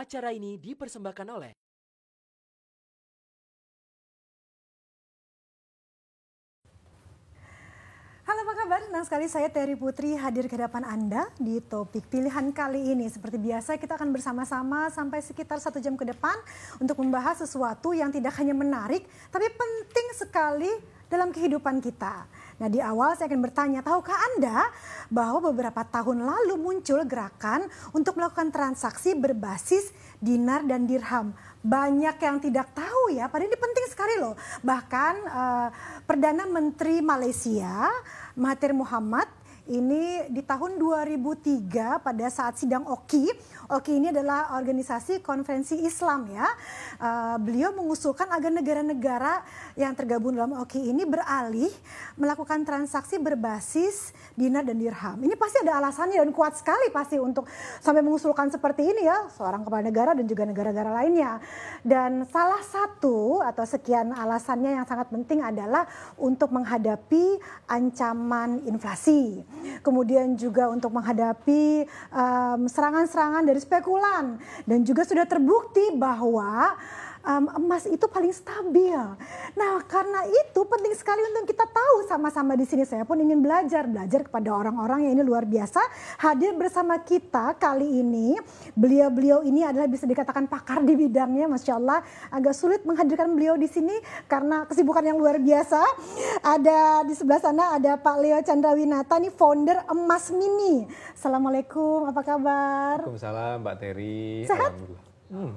Acara ini dipersembahkan oleh Halo, apa kabar? Senang sekali saya Terry Putri hadir ke hadapan Anda di topik pilihan kali ini. Seperti biasa kita akan bersama-sama sampai sekitar 1 jam ke depan untuk membahas sesuatu yang tidak hanya menarik tapi penting sekali dalam kehidupan kita. Nah, di awal saya akan bertanya, tahukah Anda bahwa beberapa tahun lalu muncul gerakan untuk melakukan transaksi berbasis dinar dan dirham? Banyak yang tidak tahu ya, padahal ini penting sekali loh. Bahkan Perdana Menteri Malaysia Mahathir Mohamad ini di tahun 2003 pada saat sidang OKI. OKI ini adalah organisasi konferensi Islam ya. Beliau mengusulkan agar negara-negara yang tergabung dalam OKI ini beralih melakukan transaksi berbasis dinar dan dirham. Ini pasti ada alasannya dan kuat sekali pasti untuk sampai mengusulkan seperti ini ya, seorang kepala negara dan juga negara-negara lainnya. Dan salah satu atau sekian alasannya yang sangat penting adalah untuk menghadapi ancaman inflasi. Kemudian juga untuk menghadapi serangan-serangan dari spekulan. Dan juga sudah terbukti bahwa emas itu paling stabil. Nah, karena itu penting sekali untuk kita tahu sama-sama di sini. Saya pun ingin belajar kepada orang-orang yang ini luar biasa. Hadir bersama kita kali ini, beliau-beliau ini adalah bisa dikatakan pakar di bidangnya, Masya Allah. Agak sulit menghadirkan beliau di sini karena kesibukan yang luar biasa. Ada di sebelah sana ada Pak Leo Chandrawinata, nih founder Emas Mini. Assalamualaikum, apa kabar? Waalaikumsalam, Mbak Terry. Sehat?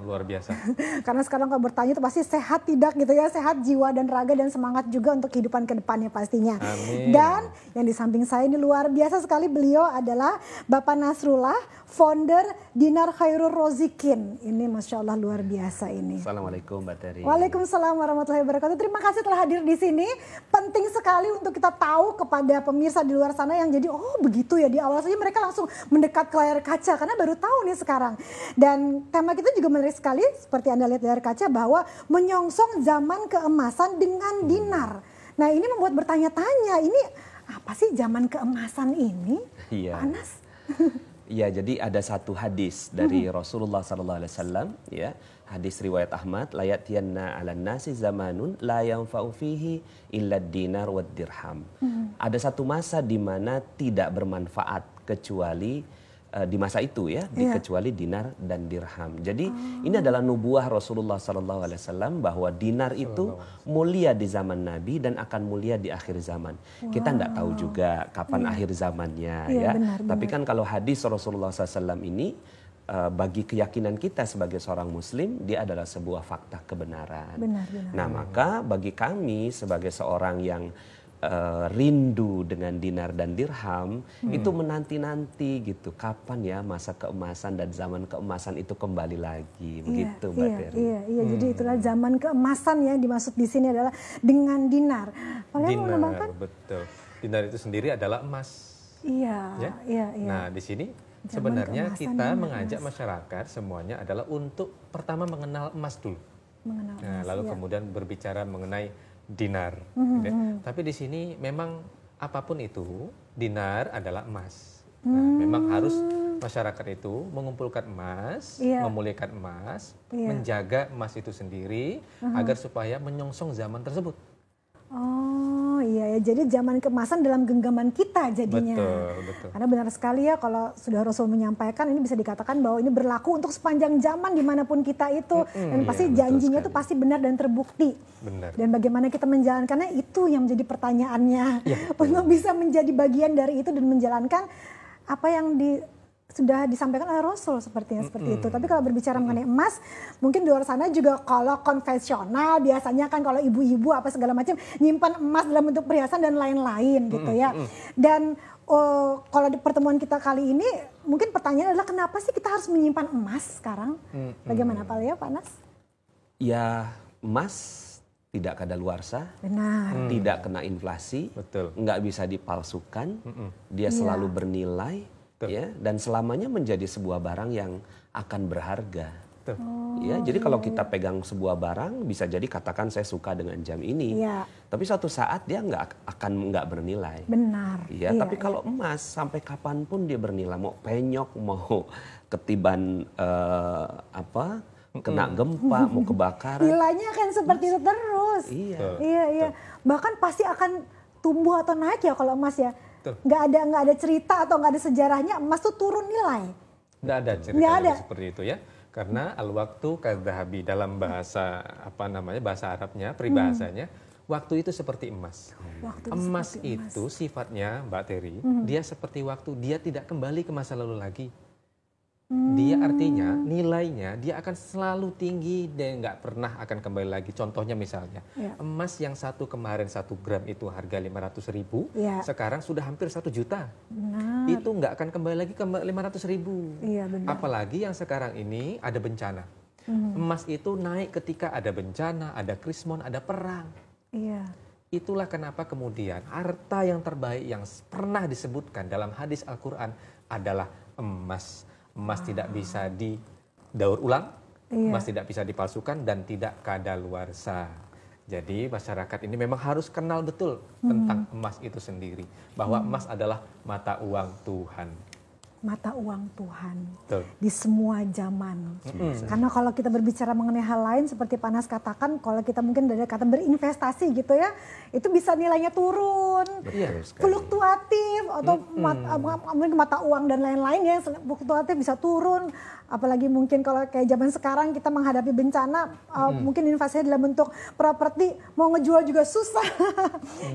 Luar biasa. Karena sekarang kalau bertanya itu pasti sehat tidak gitu ya, sehat jiwa dan raga dan semangat juga untuk kehidupan ke depannya pastinya. Amin. Dan yang di samping saya ini luar biasa sekali, beliau adalah Bapak Nasrullah, founder Dinar Khairul Rozikin. Ini Masya Allah luar biasa ini. Assalamualaikum Mbak Terry. Waalaikumsalam warahmatullahi wabarakatuh. Terima kasih telah hadir di sini. Penting sekali untuk kita tahu kepada pemirsa di luar sana yang jadi oh begitu ya, di awal saja mereka langsung mendekat ke layar kaca karena baru tahu nih sekarang. Dan tema kita juga menarik sekali seperti Anda lihat di layar kaca bahwa menyongsong zaman keemasan dengan dinar. Nah, ini membuat bertanya-tanya, ini apa sih zaman keemasan ini? Iya. Panas. Iya, jadi ada satu hadis dari Rasulullah SAW, ya, hadis riwayat Ahmad, la yatiyanna 'alan nasi zamanun la yanfa'u fihi illa dinar wad dirham. Ada satu masa di mana tidak bermanfaat kecuali di masa itu ya, kecuali dinar dan dirham. Jadi ini adalah nubuah Rasulullah SAW bahwa dinar itu mulia di zaman Nabi dan akan mulia di akhir zaman. Kita tidak tahu juga kapan akhir zamannya ya. Benar. Tapi kan kalau hadis Rasulullah SAW ini bagi keyakinan kita sebagai seorang Muslim, dia adalah sebuah fakta kebenaran. Benar. Nah, maka bagi kami sebagai seorang yang rindu dengan dinar dan dirham, itu menanti-nanti gitu, kapan ya masa keemasan dan zaman keemasan itu kembali lagi, begitu Mbak Terry. Iya, jadi itulah zaman keemasan ya, dimaksud di sini adalah dengan dinar. Dinar, betul. Dinar itu sendiri adalah emas. Iya. Nah, di sini sebenarnya kita mengajak masyarakat semuanya adalah untuk pertama mengenal emas dulu. Lalu kemudian berbicara mengenai dinar. Tapi di sini memang apapun itu, dinar adalah emas. Nah, memang harus masyarakat itu mengumpulkan emas, memuliakan emas, menjaga emas itu sendiri agar supaya menyongsong zaman tersebut. Oh iya ya, jadi zaman keemasan dalam genggaman kita jadinya. Betul. Karena benar sekali ya kalau sudah Rasul menyampaikan, ini bisa dikatakan bahwa ini berlaku untuk sepanjang zaman dimanapun kita itu. Dan pasti janjinya itu pasti benar dan terbukti. Benar. Dan bagaimana kita menjalankannya itu yang menjadi pertanyaannya. Untuk bisa menjadi bagian dari itu dan menjalankan apa yang sudah disampaikan oleh Rasul seperti itu. Tapi kalau berbicara mengenai emas, mungkin di luar sana juga kalau konvensional biasanya kan kalau ibu-ibu apa segala macam nyimpan emas dalam bentuk perhiasan dan lain-lain gitu ya. Dan kalau di pertemuan kita kali ini mungkin pertanyaan adalah kenapa sih kita harus menyimpan emas sekarang? Bagaimana Pak Leo, Pak Nas? Ya, emas tidak kadaluarsa, tidak kena inflasi, nggak bisa dipalsukan, dia selalu bernilai. Ya, dan selamanya menjadi sebuah barang yang akan berharga. Ya, jadi kalau kita pegang sebuah barang, bisa jadi katakan saya suka dengan jam ini, Iya. tapi suatu saat dia nggak bernilai. Benar. Ya, tapi kalau emas sampai kapanpun dia bernilai, mau penyok, mau ketiban kena gempa, mau kebakaran. Nilainya akan seperti itu terus. Iya. Iya. Bahkan pasti akan tumbuh atau naik ya kalau emas ya. Betul. Nggak ada cerita atau nggak ada sejarahnya emas tuh turun nilai. Nggak ada ceritanya seperti itu ya. Karena al-waktu kadzahabi dalam bahasa bahasa Arabnya, peribahasanya, waktu itu seperti emas. Emas itu sifatnya, Mbak Terry, dia seperti waktu, dia tidak kembali ke masa lalu lagi. Dia artinya nilainya dia akan selalu tinggi dan nggak pernah akan kembali lagi. Contohnya misalnya emas yang kemarin 1 gram itu harga 500.000, sekarang sudah hampir 1 juta. Benar. Itu nggak akan kembali lagi ke 500.000. Iya, benar. Apalagi yang sekarang ini ada bencana. Emas itu naik ketika ada bencana, ada krismon, ada perang. Iya. Itulah kenapa kemudian harta yang terbaik yang pernah disebutkan dalam hadis Al-Quran adalah emas. Emas tidak bisa didaur ulang, emas tidak bisa dipalsukan dan tidak kadaluarsa. Jadi masyarakat ini memang harus kenal betul tentang emas itu sendiri. Bahwa emas adalah mata uang Tuhan. Mata uang Tuhan. Betul. Di semua zaman. Karena kalau kita berbicara mengenai hal lain seperti Pak Nas katakan, kalau kita mungkin dari kata berinvestasi gitu ya, itu bisa nilainya turun, fluktuatif atau mungkin mata uang dan lain-lain ya, fluktuatif bisa turun. Apalagi mungkin kalau kayak zaman sekarang kita menghadapi bencana, mungkin investasi dalam bentuk properti, mau ngejual juga susah.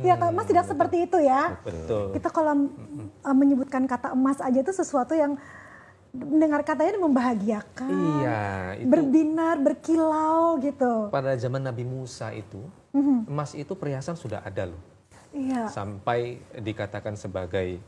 Ya kan, emas tidak seperti itu ya. Betul. Kita kalau menyebutkan kata emas aja itu sesuatu yang mendengar katanya membahagiakan, itu berbinar, berkilau gitu. pada zaman Nabi Musa itu, emas itu perhiasan sudah ada loh. Iya. Sampai dikatakan sebagai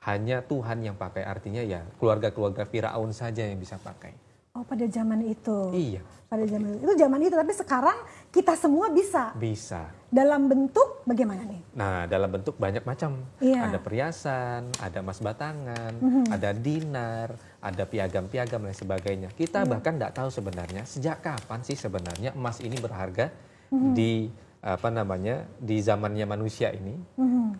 hanya Tuhan yang pakai, artinya ya keluarga-keluarga Firaun saja yang bisa pakai. Oh, pada zaman itu. Iya. Pada zaman itu zaman itu, tapi sekarang kita semua bisa. Bisa. Dalam bentuk bagaimana nih? Nah, dalam bentuk banyak macam. Iya. Ada perhiasan, ada emas batangan, ada dinar, ada piagam-piagam dan sebagainya. Kita bahkan tidak tahu sebenarnya sejak kapan sih sebenarnya emas ini berharga di di zamannya manusia ini.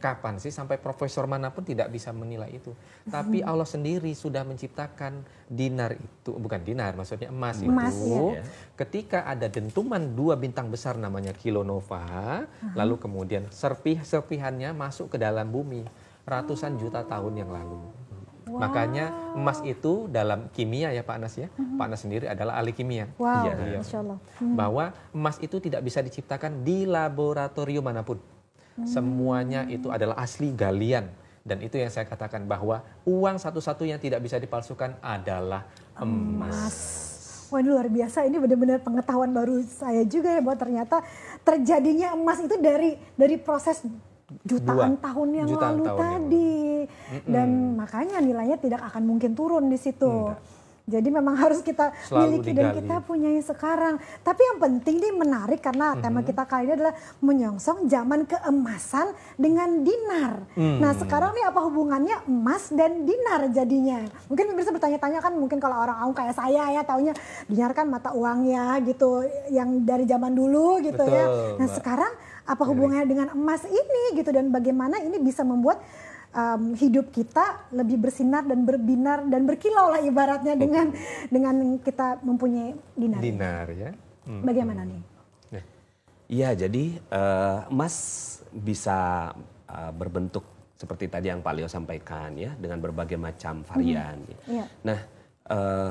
Kapan sih sampai profesor manapun tidak bisa menilai itu. Tapi Allah sendiri sudah menciptakan dinar itu, bukan dinar, maksudnya emas itu. Ya. Ketika ada dentuman 2 bintang besar namanya kilonova, lalu kemudian serpihannya masuk ke dalam bumi ratusan juta tahun yang lalu. Makanya emas itu dalam kimia ya Pak Anas ya. Pak Anas sendiri adalah ahli kimia. Wow, Iya. Masya Allah. Bahwa emas itu tidak bisa diciptakan di laboratorium manapun. Semuanya itu adalah asli galian. Dan itu yang saya katakan bahwa uang satu-satunya yang tidak bisa dipalsukan adalah emas. Wah, ini luar biasa, ini benar-benar pengetahuan baru saya juga ya, bahwa ternyata terjadinya emas itu dari proses jutaan tahun yang lalu tadi. Dan makanya nilainya tidak akan mungkin turun di situ. Jadi memang harus kita miliki dan kita punya sekarang. Tapi yang penting nih menarik karena tema kita kali ini adalah menyongsong zaman keemasan dengan dinar. Nah sekarang nih apa hubungannya emas dan dinar jadinya? Mungkin pemirsa bertanya-tanya kan, mungkin kalau orang awam kayak saya ya taunya dinar kan mata uang ya gitu, yang dari zaman dulu gitu. Betul, ya. Nah sekarang apa hubungannya dengan emas ini gitu, dan bagaimana ini bisa membuat hidup kita lebih bersinar dan berbinar dan berkilau lah ibaratnya dengan kita mempunyai dinar. Dinar ya. Bagaimana nih? Iya, jadi emas bisa berbentuk seperti tadi yang Pak Leo sampaikan ya, dengan berbagai macam varian. Nah,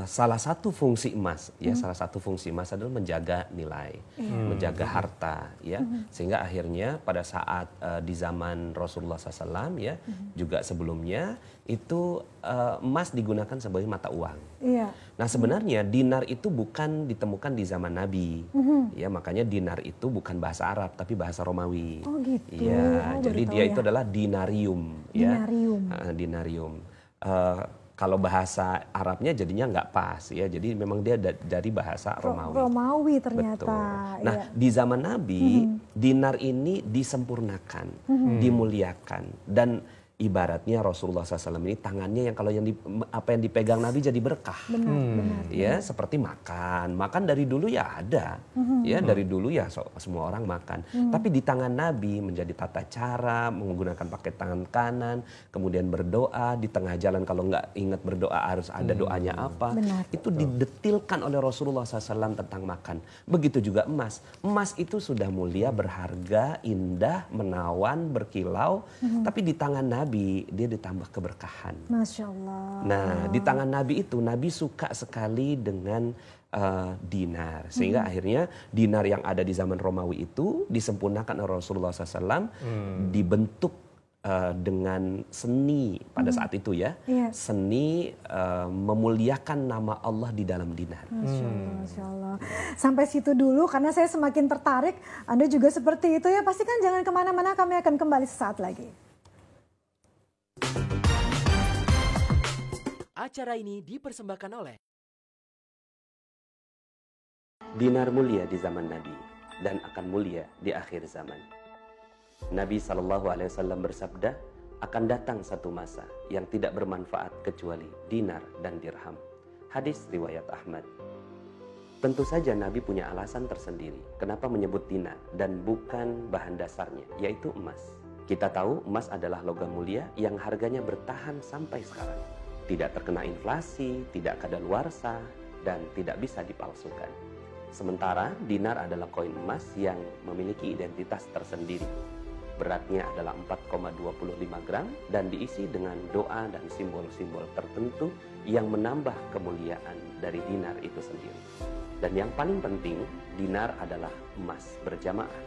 salah satu fungsi emas ya, salah satu fungsi emas adalah menjaga nilai, menjaga harta ya, sehingga akhirnya pada saat di zaman Rasulullah SAW ya, juga sebelumnya itu emas digunakan sebagai mata uang. Nah sebenarnya dinar itu bukan ditemukan di zaman Nabi, ya makanya dinar itu bukan bahasa Arab tapi bahasa Romawi. Oh gitu. Ya, jadi dia itu adalah dinarium. Dinarium. Ya, dinarium. Kalau bahasa Arabnya jadinya nggak pas ya, jadi memang dia dari bahasa Romawi. Romawi ternyata. Betul. Nah di zaman Nabi dinar ini disempurnakan, dimuliakan, dan ibaratnya Rasulullah SAW ini tangannya yang kalau apa yang dipegang Nabi jadi berkah. Benar. Ya, seperti makan dari dulu ya ada, ya dari dulu ya semua orang makan. Tapi di tangan Nabi menjadi tata cara, menggunakan pakai tangan kanan, kemudian berdoa di tengah jalan kalau nggak ingat berdoa harus ada doanya apa. Benar. Itu didetilkan oleh Rasulullah SAW tentang makan. Begitu juga emas. Emas itu sudah mulia, berharga, indah, menawan, berkilau. Tapi di tangan Nabi dia ditambah keberkahan. Masya Allah. Nah, di tangan Nabi itu, Nabi suka sekali dengan dinar. Sehingga akhirnya dinar yang ada di zaman Romawi itu disempurnakan oleh Rasulullah SAW, dibentuk dengan seni pada saat itu ya. Seni memuliakan nama Allah di dalam dinar. Masya Allah. Sampai situ dulu karena saya semakin tertarik. Anda juga seperti itu ya. Pastikan jangan kemana-mana, kami akan kembali sesaat lagi. Acara ini dipersembahkan oleh Dinar mulia di zaman Nabi dan akan mulia di akhir zaman. Nabi SAW bersabda, akan datang satu masa yang tidak bermanfaat kecuali dinar dan dirham. Hadis riwayat Ahmad. Tentu saja Nabi punya alasan tersendiri kenapa menyebut dinar dan bukan bahan dasarnya, yaitu emas. Kita tahu emas adalah logam mulia yang harganya bertahan sampai sekarang. Tidak terkena inflasi, tidak kadaluarsa, dan tidak bisa dipalsukan. Sementara dinar adalah koin emas yang memiliki identitas tersendiri. Beratnya adalah 4,25 gram dan diisi dengan doa dan simbol-simbol tertentu yang menambah kemuliaan dari dinar itu sendiri. Dan yang paling penting, dinar adalah emas berjamaah.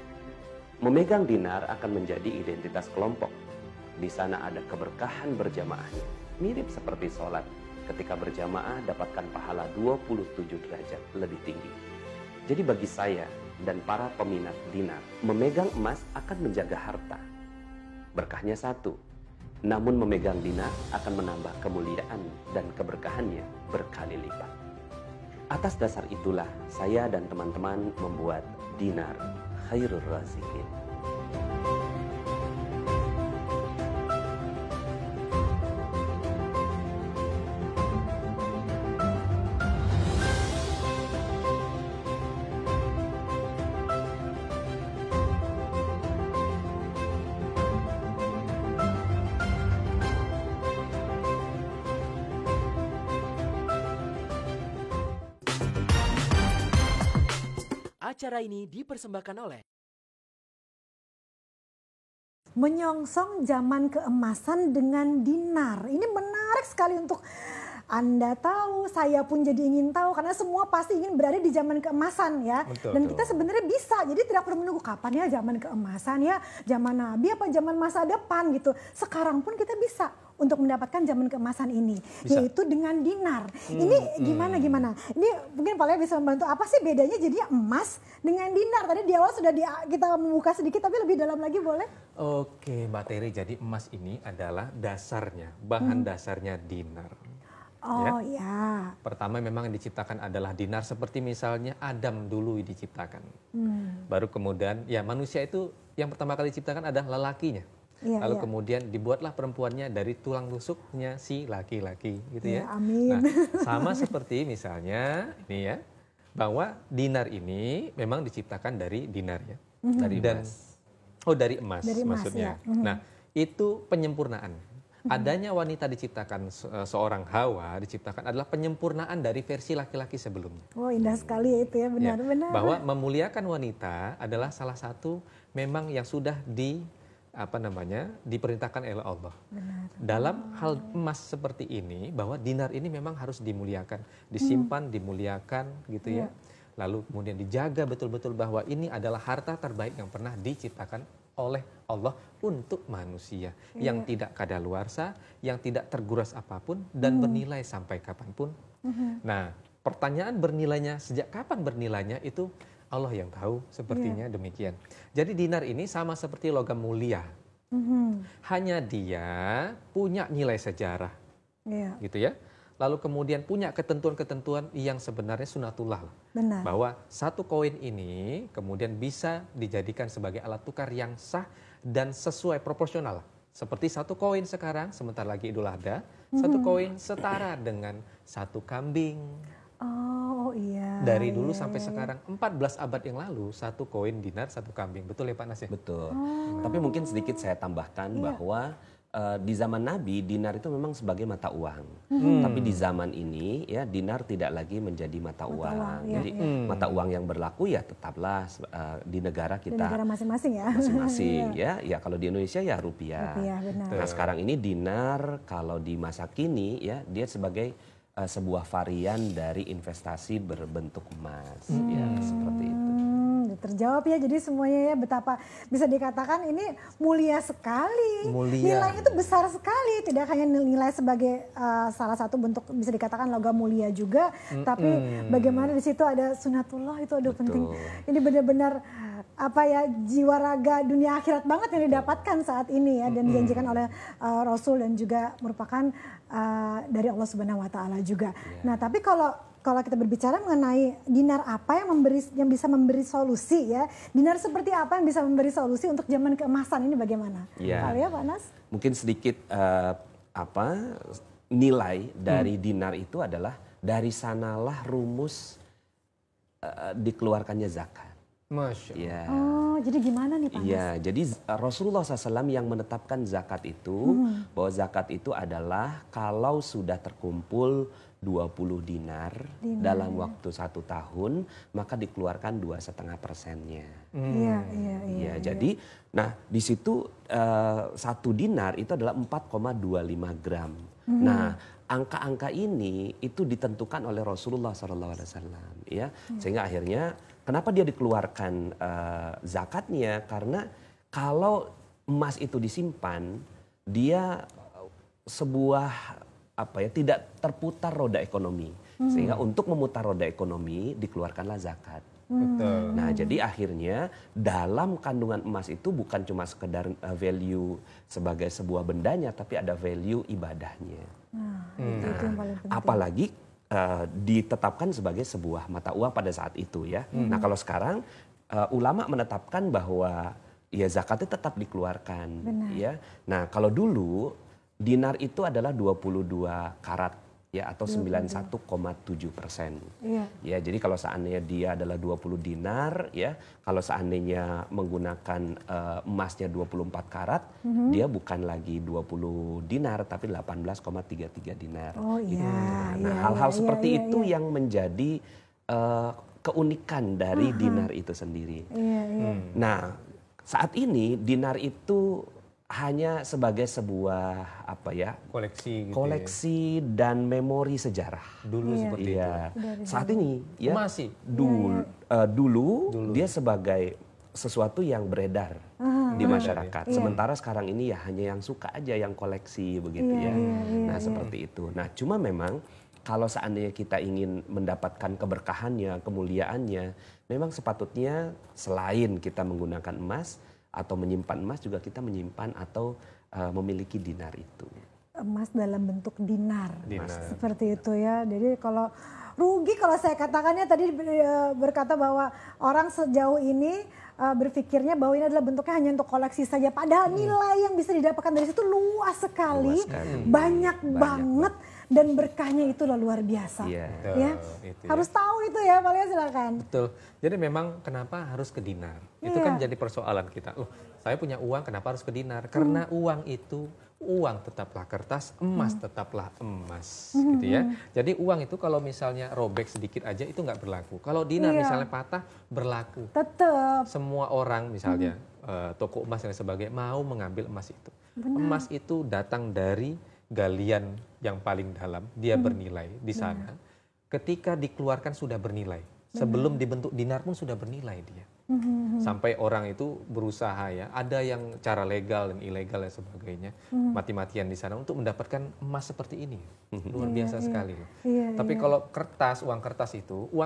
Memegang dinar akan menjadi identitas kelompok. Di sana ada keberkahan berjamaahnya. Mirip seperti sholat, ketika berjamaah dapatkan pahala 27 derajat lebih tinggi. Jadi bagi saya dan para peminat dinar, memegang emas akan menjaga harta. Berkahnya satu, namun memegang dinar akan menambah kemuliaan dan keberkahannya berkali lipat. Atas dasar itulah saya dan teman-teman membuat dinar khairur razikin. Acara ini dipersembahkan oleh Menyongsong zaman keemasan dengan dinar. Ini menarik sekali untuk Anda tahu, saya pun jadi ingin tahu karena semua pasti ingin berada di zaman keemasan ya. Betul, Dan kita sebenarnya bisa, jadi tidak perlu menunggu kapan ya zaman keemasan ya, zaman Nabi apa zaman masa depan gitu. Sekarang pun kita bisa untuk mendapatkan zaman keemasan ini, yaitu dengan dinar. Ini gimana? Ini mungkin Pak Lea bisa membantu, apa sih bedanya jadi emas dengan dinar? Tadi di awal sudah kita membuka sedikit, tapi lebih dalam lagi boleh? Oke, Mbak Terry, jadi emas ini adalah dasarnya, bahan dasarnya dinar. Oh ya. Pertama memang yang diciptakan adalah dinar, seperti misalnya Adam dulu diciptakan. Baru kemudian ya manusia itu yang pertama kali diciptakan adalah lelakinya. Lalu kemudian dibuatlah perempuannya dari tulang rusuknya si laki-laki gitu ya. Amin. Nah, sama seperti misalnya ini ya, bahwa dinar ini memang diciptakan dari dinar ya. Dari emas maksudnya. Ya. Nah, itu penyempurnaan. Adanya wanita diciptakan seorang Hawa diciptakan adalah penyempurnaan dari versi laki-laki sebelumnya. Oh, indah sekali itu ya, benar-benar. Bahwa memuliakan wanita adalah salah satu memang yang sudah diperintahkan oleh Allah. Benar. Dalam hal emas seperti ini, bahwa dinar ini memang harus dimuliakan, disimpan, dimuliakan gitu ya. Lalu kemudian dijaga betul-betul bahwa ini adalah harta terbaik yang pernah diciptakan oleh Allah untuk manusia yang tidak kadaluarsa, yang tidak terguras apapun dan bernilai sampai kapanpun. Nah, pertanyaan bernilainya sejak kapan bernilainya itu Allah yang tahu, sepertinya demikian. Jadi dinar ini sama seperti logam mulia. Hanya dia punya nilai sejarah. Gitu ya. Lalu kemudian punya ketentuan-ketentuan yang sebenarnya sunatullah. Benar. Bahwa satu koin ini kemudian bisa dijadikan sebagai alat tukar yang sah dan sesuai proporsional. Seperti satu koin sekarang, sebentar lagi Idul Adha, satu koin setara dengan satu kambing. Oh iya. Dari dulu sampai sekarang 14 abad yang lalu satu koin dinar satu kambing. Betul ya Pak Nas ya? Betul. Tapi mungkin sedikit saya tambahkan bahwa di zaman Nabi dinar itu memang sebagai mata uang. Tapi di zaman ini ya dinar tidak lagi menjadi mata uang. Iya, Jadi mata uang yang berlaku ya tetaplah di negara Di kita negara masing-masing ya. masing-masing ya. Ya kalau di Indonesia ya rupiah. Rupiah, benar. Nah sekarang ini dinar kalau di masa kini ya dia sebagai sebuah varian dari investasi berbentuk emas ya seperti itu. Terjawab ya, jadi semuanya ya betapa bisa dikatakan ini mulia sekali. Mulia. Nilai itu besar sekali, tidak hanya nilai sebagai salah satu bentuk bisa dikatakan logam mulia juga, tapi bagaimana di situ ada sunatullah itu ada penting. Ini benar-benar apa ya jiwa raga dunia akhirat banget yang didapatkan saat ini ya dan dijanjikan oleh Rasul dan juga merupakan dari Allah Subhanahu wa taala juga. Nah, tapi kalau kita berbicara mengenai dinar apa yang bisa memberi solusi ya, dinar seperti apa yang bisa memberi solusi untuk zaman keemasan ini bagaimana? Kalau ya Pak Nas? Mungkin sedikit nilai dari dinar itu adalah dari sanalah rumus dikeluarkannya zakat. Masya Allah. Ya. Oh, jadi gimana nih Pak Nas? Iya, jadi Rasulullah SAW yang menetapkan zakat itu, bahwa zakat itu adalah kalau sudah terkumpul 20 dinar dalam waktu 1 tahun, maka dikeluarkan 2,5%-nya. Iya, jadi, nah di situ 1 dinar itu adalah 4,25 gram. Nah, angka-angka ini itu ditentukan oleh Rasulullah SAW, ya, sehingga akhirnya kenapa dia dikeluarkan zakatnya? Karena kalau emas itu disimpan, dia sebuah tidak terputar roda ekonomi, sehingga untuk memutar roda ekonomi dikeluarkanlah zakat. Betul. Nah, jadi akhirnya dalam kandungan emas itu bukan cuma sekedar value sebagai sebuah bendanya, tapi ada value ibadahnya. Itu yang paling penting. Apalagi ditetapkan sebagai sebuah mata uang pada saat itu ya. Nah, kalau sekarang ulama menetapkan bahwa ya zakatnya tetap dikeluarkan. Ya. Nah, kalau dulu dinar itu adalah 22 karat ya atau 91,7%. Ya, jadi kalau seandainya dia adalah 20 dinar ya, kalau seandainya menggunakan emasnya 24 karat, dia bukan lagi 20 dinar tapi 18,33 dinar. Oh gitu. iya. Nah, hal-hal seperti itu yang menjadi keunikan dari dinar itu sendiri. Nah, saat ini dinar itu hanya sebagai sebuah koleksi dan memori sejarah. Dulu seperti itu. Saat ini ya masih dulu dia sebagai sesuatu yang beredar di masyarakat. Sementara sekarang ini ya hanya yang suka aja yang koleksi begitu ya. Nah, seperti itu. Nah, cuma memang kalau seandainya kita ingin mendapatkan keberkahannya, kemuliaannya, memang sepatutnya selain kita menggunakan emas atau menyimpan emas, juga kita menyimpan atau memiliki dinar itu. Emas dalam bentuk dinar. Seperti itu ya. Jadi kalau rugi kalau saya katakannya tadi berkata bahwa orang sejauh ini berpikirnya bahwa ini adalah bentuknya hanya untuk koleksi saja. Padahal nilai yang bisa didapatkan dari situ luas sekali. Banyak banget. Dan berkahnya itu luar biasa. Ya. Harus tahu itu ya, Pak Lea, silakan. Betul. Jadi memang kenapa harus ke dinar? Itu kan jadi persoalan kita. Saya punya uang, kenapa harus ke dinar? Karena uang itu, uang tetaplah kertas, emas tetaplah emas. Gitu ya. Jadi uang itu kalau misalnya robek sedikit aja itu nggak berlaku. Kalau dinar misalnya patah, berlaku. Tetap. Semua orang misalnya, toko emas dan sebagainya mau mengambil emas itu. Emas itu datang dari galian yang paling dalam, dia bernilai di sana. Ketika dikeluarkan sudah bernilai. Sebelum dibentuk dinar pun sudah bernilai dia. Sampai orang itu berusaha ya, ada yang cara legal dan ilegal dan sebagainya, mati-matian di sana untuk mendapatkan emas seperti ini. Luar biasa sekali loh. Tapi kalau uang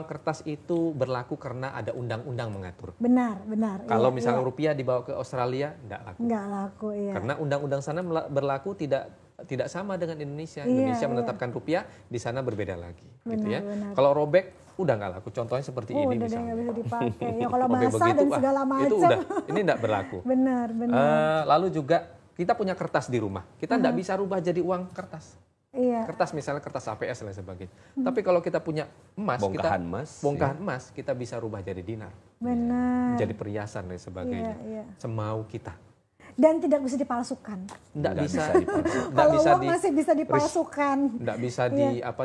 kertas itu berlaku karena ada undang-undang mengatur. Benar. Kalau misalnya rupiah dibawa ke Australia, enggak laku. Karena undang-undang sana berlaku tidak sama dengan Indonesia. Indonesia menetapkan rupiah, di sana berbeda lagi. Gitu ya. Kalau robek udah nggak laku. Contohnya seperti ini misalnya. Udah nggak bisa dipakai. Ya kalau basah dan segala macam. Itu udah, ini nggak berlaku. Benar. Lalu juga kita punya kertas di rumah, kita tidak bisa rubah jadi uang kertas. Iya. Kertas misalnya kertas APS dan sebagainya. Tapi kalau kita punya emas, bongkahan emas, kita bisa rubah jadi dinar. Benar. Jadi perhiasan dan sebagainya. Iya. Semau kita. Dan tidak bisa dipalsukan. Tidak bisa dipalsukan. Kalau uang masih bisa dipalsukan. Tidak bisa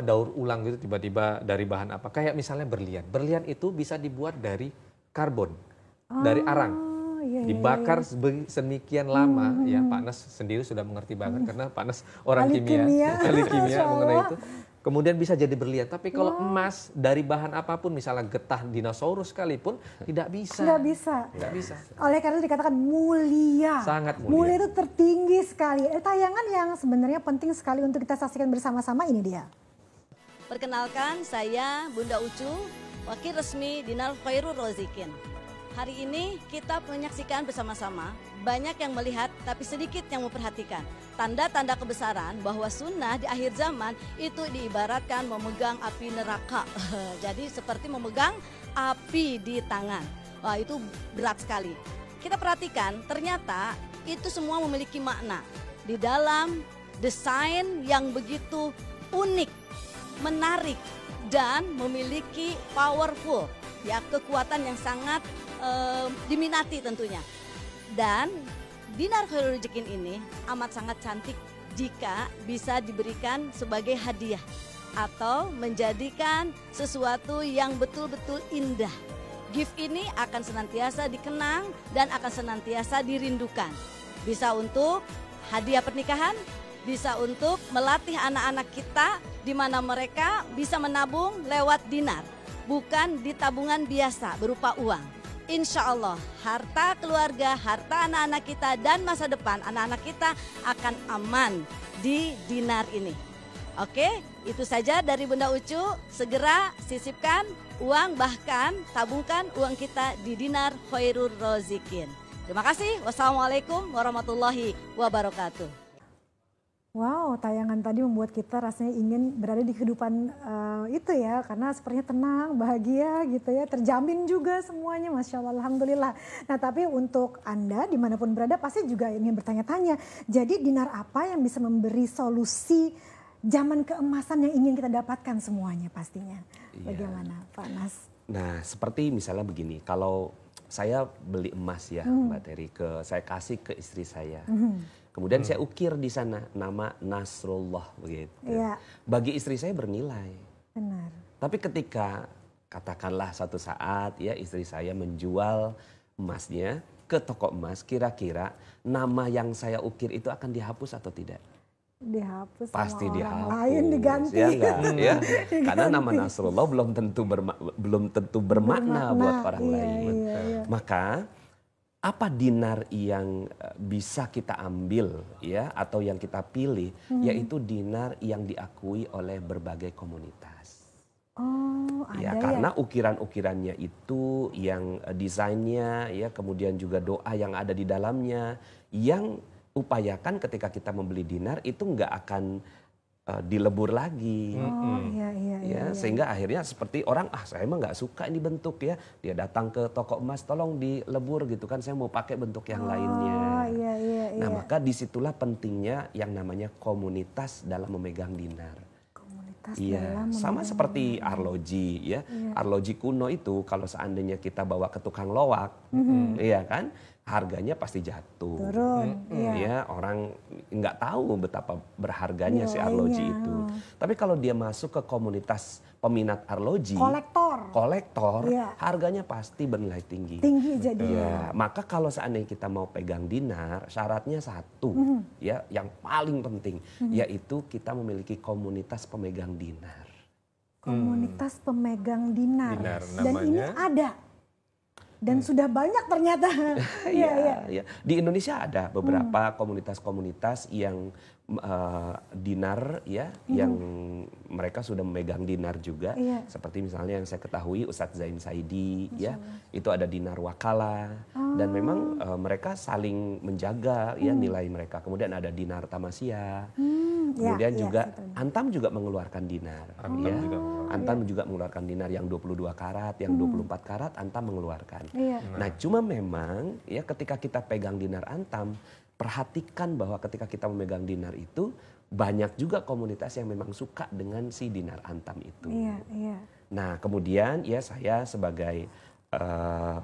daur ulang gitu tiba-tiba dari bahan apa. Kayak misalnya berlian. Berlian itu bisa dibuat dari karbon, dari arang. Dibakar sedemikian lama, ya Pak Nas sendiri sudah mengerti banget karena Pak Nas orang ahli kimia mengenai itu. Kemudian bisa jadi berlian. Tapi kalau emas dari bahan apapun, misalnya getah dinosaurus sekalipun, tidak bisa. Tidak bisa. Oleh karena itu dikatakan mulia. Sangat mulia. Mulia itu tertinggi sekali. Tayangan yang sebenarnya penting sekali untuk kita saksikan bersama-sama ini dia. Perkenalkan, saya Bunda Ucu, wakil resmi Dinar Khairul Rozikin. Hari ini kita menyaksikan bersama-sama, banyak yang melihat tapi sedikit yang memperhatikan. Tanda-tanda kebesaran bahwa sunnah di akhir zaman itu diibaratkan memegang api neraka. Jadi seperti memegang api di tangan. Wah, itu berat sekali. Kita perhatikan ternyata itu semua memiliki makna. Di dalam desain yang begitu unik, menarik, dan memiliki powerful. Ya, kekuatan yang sangat diminati tentunya. Dan dinar khairul rezekin ini amat sangat cantik jika bisa diberikan sebagai hadiah atau menjadikan sesuatu yang betul-betul indah. Gift ini akan senantiasa dikenang dan akan senantiasa dirindukan. Bisa untuk hadiah pernikahan, bisa untuk melatih anak-anak kita di mana mereka bisa menabung lewat dinar, bukan di tabungan biasa berupa uang. Insya Allah harta keluarga, harta anak-anak kita dan masa depan anak-anak kita akan aman di dinar ini. Oke, itu saja dari Bunda Ucu. Segera sisipkan uang, bahkan tabungkan uang kita di Dinar Khairul Rozikin. Terima kasih. Wassalamualaikum warahmatullahi wabarakatuh. Wow, tayangan tadi membuat kita rasanya ingin berada di kehidupan itu ya, karena sepertinya tenang, bahagia gitu ya, terjamin juga semuanya, Masya Allah, Alhamdulillah. Nah tapi untuk Anda dimanapun berada pasti juga ingin bertanya-tanya, jadi dinar apa yang bisa memberi solusi zaman keemasan yang ingin kita dapatkan semuanya pastinya. Bagaimana Pak Nas? Nah seperti misalnya begini, kalau saya beli emas ya Mbak Terry, saya kasih ke istri saya. Kemudian saya ukir di sana nama Nasrullah begitu. Ya. Bagi istri saya bernilai. Benar. Tapi ketika katakanlah suatu saat ya istri saya menjual emasnya ke toko emas, kira-kira nama yang saya ukir itu akan dihapus atau tidak? Dihapus. Pasti sama dihapus. Orang lain diganti. Ya enggak? Ya. Karena nama Nasrullah belum tentu bermakna buat orang lain. Iya. Maka apa dinar yang bisa kita ambil ya atau yang kita pilih yaitu dinar yang diakui oleh berbagai komunitas. Oh, ada ya karena ukiran-ukirannya itu yang desainnya ya kemudian juga doa yang ada di dalamnya yang upayakan ketika kita membeli dinar itu nggak akan dilebur lagi. Iya. Sehingga akhirnya seperti orang saya emang nggak suka ini bentuk ya, dia datang ke toko emas tolong dilebur gitu kan, saya mau pakai bentuk yang lainnya. Nah maka disitulah pentingnya yang namanya komunitas dalam memegang dinar. Iya, sama seperti arloji ya. Arloji kuno itu kalau seandainya kita bawa ke tukang loak, iya kan, harganya pasti jatuh. Turun. Ya, orang nggak tahu betapa berharganya si arloji itu. Tapi kalau dia masuk ke komunitas peminat arloji, kolektor, harganya pasti bernilai tinggi. Jadi. Ya, maka kalau seandainya kita mau pegang dinar, syaratnya satu, ya, yang paling penting, yaitu kita memiliki komunitas pemegang dinar. Komunitas pemegang dinar. Namanya. Dan ini ada. Dan sudah banyak ternyata. Iya. Di Indonesia ada beberapa komunitas-komunitas yang dinar ya, yang mereka sudah memegang dinar juga. Seperti misalnya yang saya ketahui Ustadz Zain Saidi ya, itu ada dinar wakala dan memang mereka saling menjaga ya nilai mereka. Kemudian ada dinar tamasya. Kemudian juga Antam juga mengeluarkan dinar. Antam juga mengeluarkan dinar yang 22 karat, yang 24 karat Antam mengeluarkan. Nah, cuma memang ya ketika kita pegang dinar Antam, perhatikan bahwa ketika kita memegang dinar itu banyak juga komunitas yang memang suka dengan si dinar antam itu. Iya, iya. Nah kemudian ya saya sebagai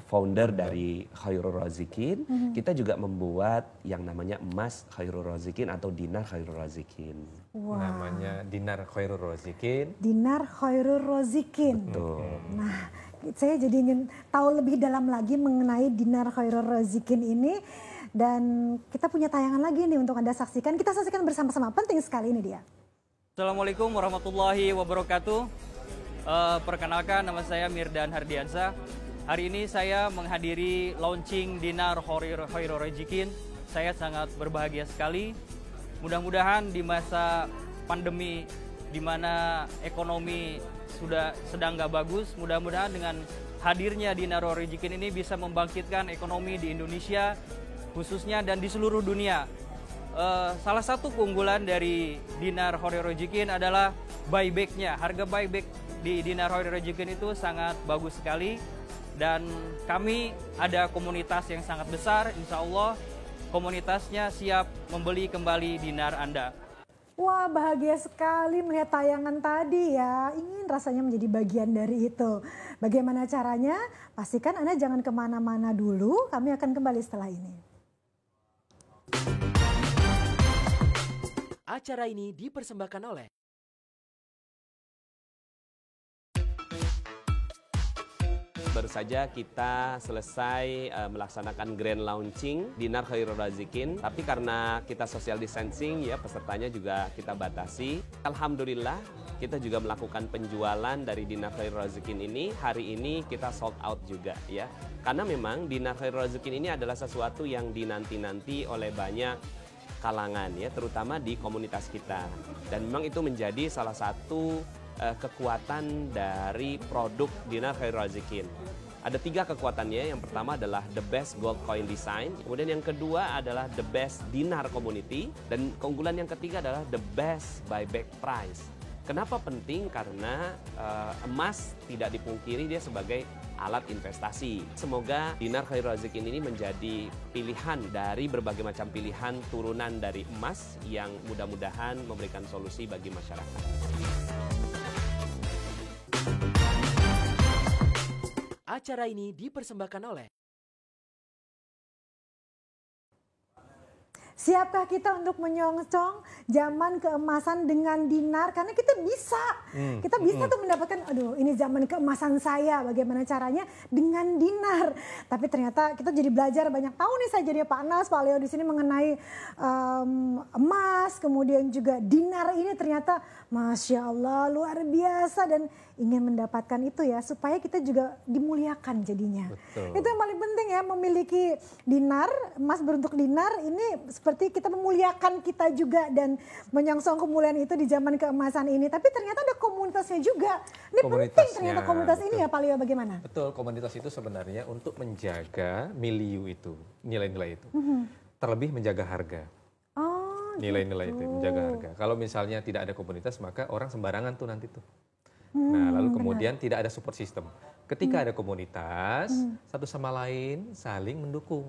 founder dari Khairul Razikin, kita juga membuat yang namanya emas Khairul Razikin atau dinar Khairul Razikin. Wow. Namanya dinar Khairul Razikin. Dinar Khairul Razikin. Betul. Nah, saya jadi ingin tahu lebih dalam lagi mengenai dinar Khairul Razikin ini. Dan kita punya tayangan lagi nih untuk Anda saksikan. Kita saksikan bersama-sama, penting sekali ini dia. Assalamualaikum warahmatullahi wabarakatuh. Perkenalkan, nama saya Mirdan Hardiansa. Hari ini saya menghadiri launching dinar Khairul Razikin. Saya sangat berbahagia sekali. Mudah-mudahan di masa pandemi di mana ekonomi sudah sedang nggak bagus, mudah-mudahan dengan hadirnya dinar Khairul Razikin ini bisa membangkitkan ekonomi di Indonesia khususnya dan di seluruh dunia. Salah satu keunggulan dari dinar Khairul Razikin adalah buyback-nya. Harga buyback di dinar Khairul Razikin itu sangat bagus sekali. Dan kami ada komunitas yang sangat besar, insya Allah komunitasnya siap membeli kembali dinar Anda. Wah, bahagia sekali melihat tayangan tadi ya. Ingin rasanya menjadi bagian dari itu. Bagaimana caranya? Pastikan Anda jangan kemana-mana dulu. Kami akan kembali setelah ini. Acara ini dipersembahkan oleh Baru saja kita selesai melaksanakan grand launching dinar Khairul Razikin, tapi karena kita social distancing ya pesertanya juga kita batasi. Alhamdulillah kita juga melakukan penjualan dari dinar Khairul Razikin ini. Hari ini kita sold out juga ya. Karena memang dinar Khairul Razikin ini adalah sesuatu yang dinanti-nanti oleh banyak kalangan ya, terutama di komunitas kita. Dan memang itu menjadi salah satu kekuatan dari produk dinar Khairul Razikin. Ada 3 kekuatannya. Yang pertama adalah the best gold coin design. Kemudian yang kedua adalah the best dinar community. Dan keunggulan yang ketiga adalah the best buyback price. Kenapa penting? Karena emas tidak dipungkiri dia sebagai alat investasi. Semoga dinar Khairul Razikin ini menjadi pilihan dari berbagai macam pilihan turunan dari emas yang mudah-mudahan memberikan solusi bagi masyarakat. acara ini dipersembahkan oleh Siapkah kita untuk menyongsong zaman keemasan dengan dinar? Karena kita bisa. Kita bisa tuh mendapatkan, aduh ini zaman keemasan saya, bagaimana caranya dengan dinar. Tapi ternyata kita jadi belajar banyak tahu nih, saya jadi Pak Nas, Pak Leo di sini mengenai emas, kemudian juga dinar ini ternyata Masya Allah luar biasa, dan ingin mendapatkan itu ya supaya kita juga dimuliakan jadinya. Betul. Itu yang paling penting ya, memiliki dinar, emas berbentuk dinar ini seperti kita memuliakan kita juga dan menyongsong kemuliaan itu di zaman keemasan ini. Tapi ternyata ada komunitasnya juga. Ini penting ternyata komunitas ini ya Pak Leo, bagaimana? Betul, komunitas itu sebenarnya untuk menjaga milieu itu, nilai-nilai itu. Terlebih menjaga harga. Nilai-nilai itu, menjaga harga. Kalau misalnya tidak ada komunitas maka orang sembarangan tuh nanti tuh. Nah lalu kemudian tidak ada support system. Ketika ada komunitas, satu sama lain saling mendukung.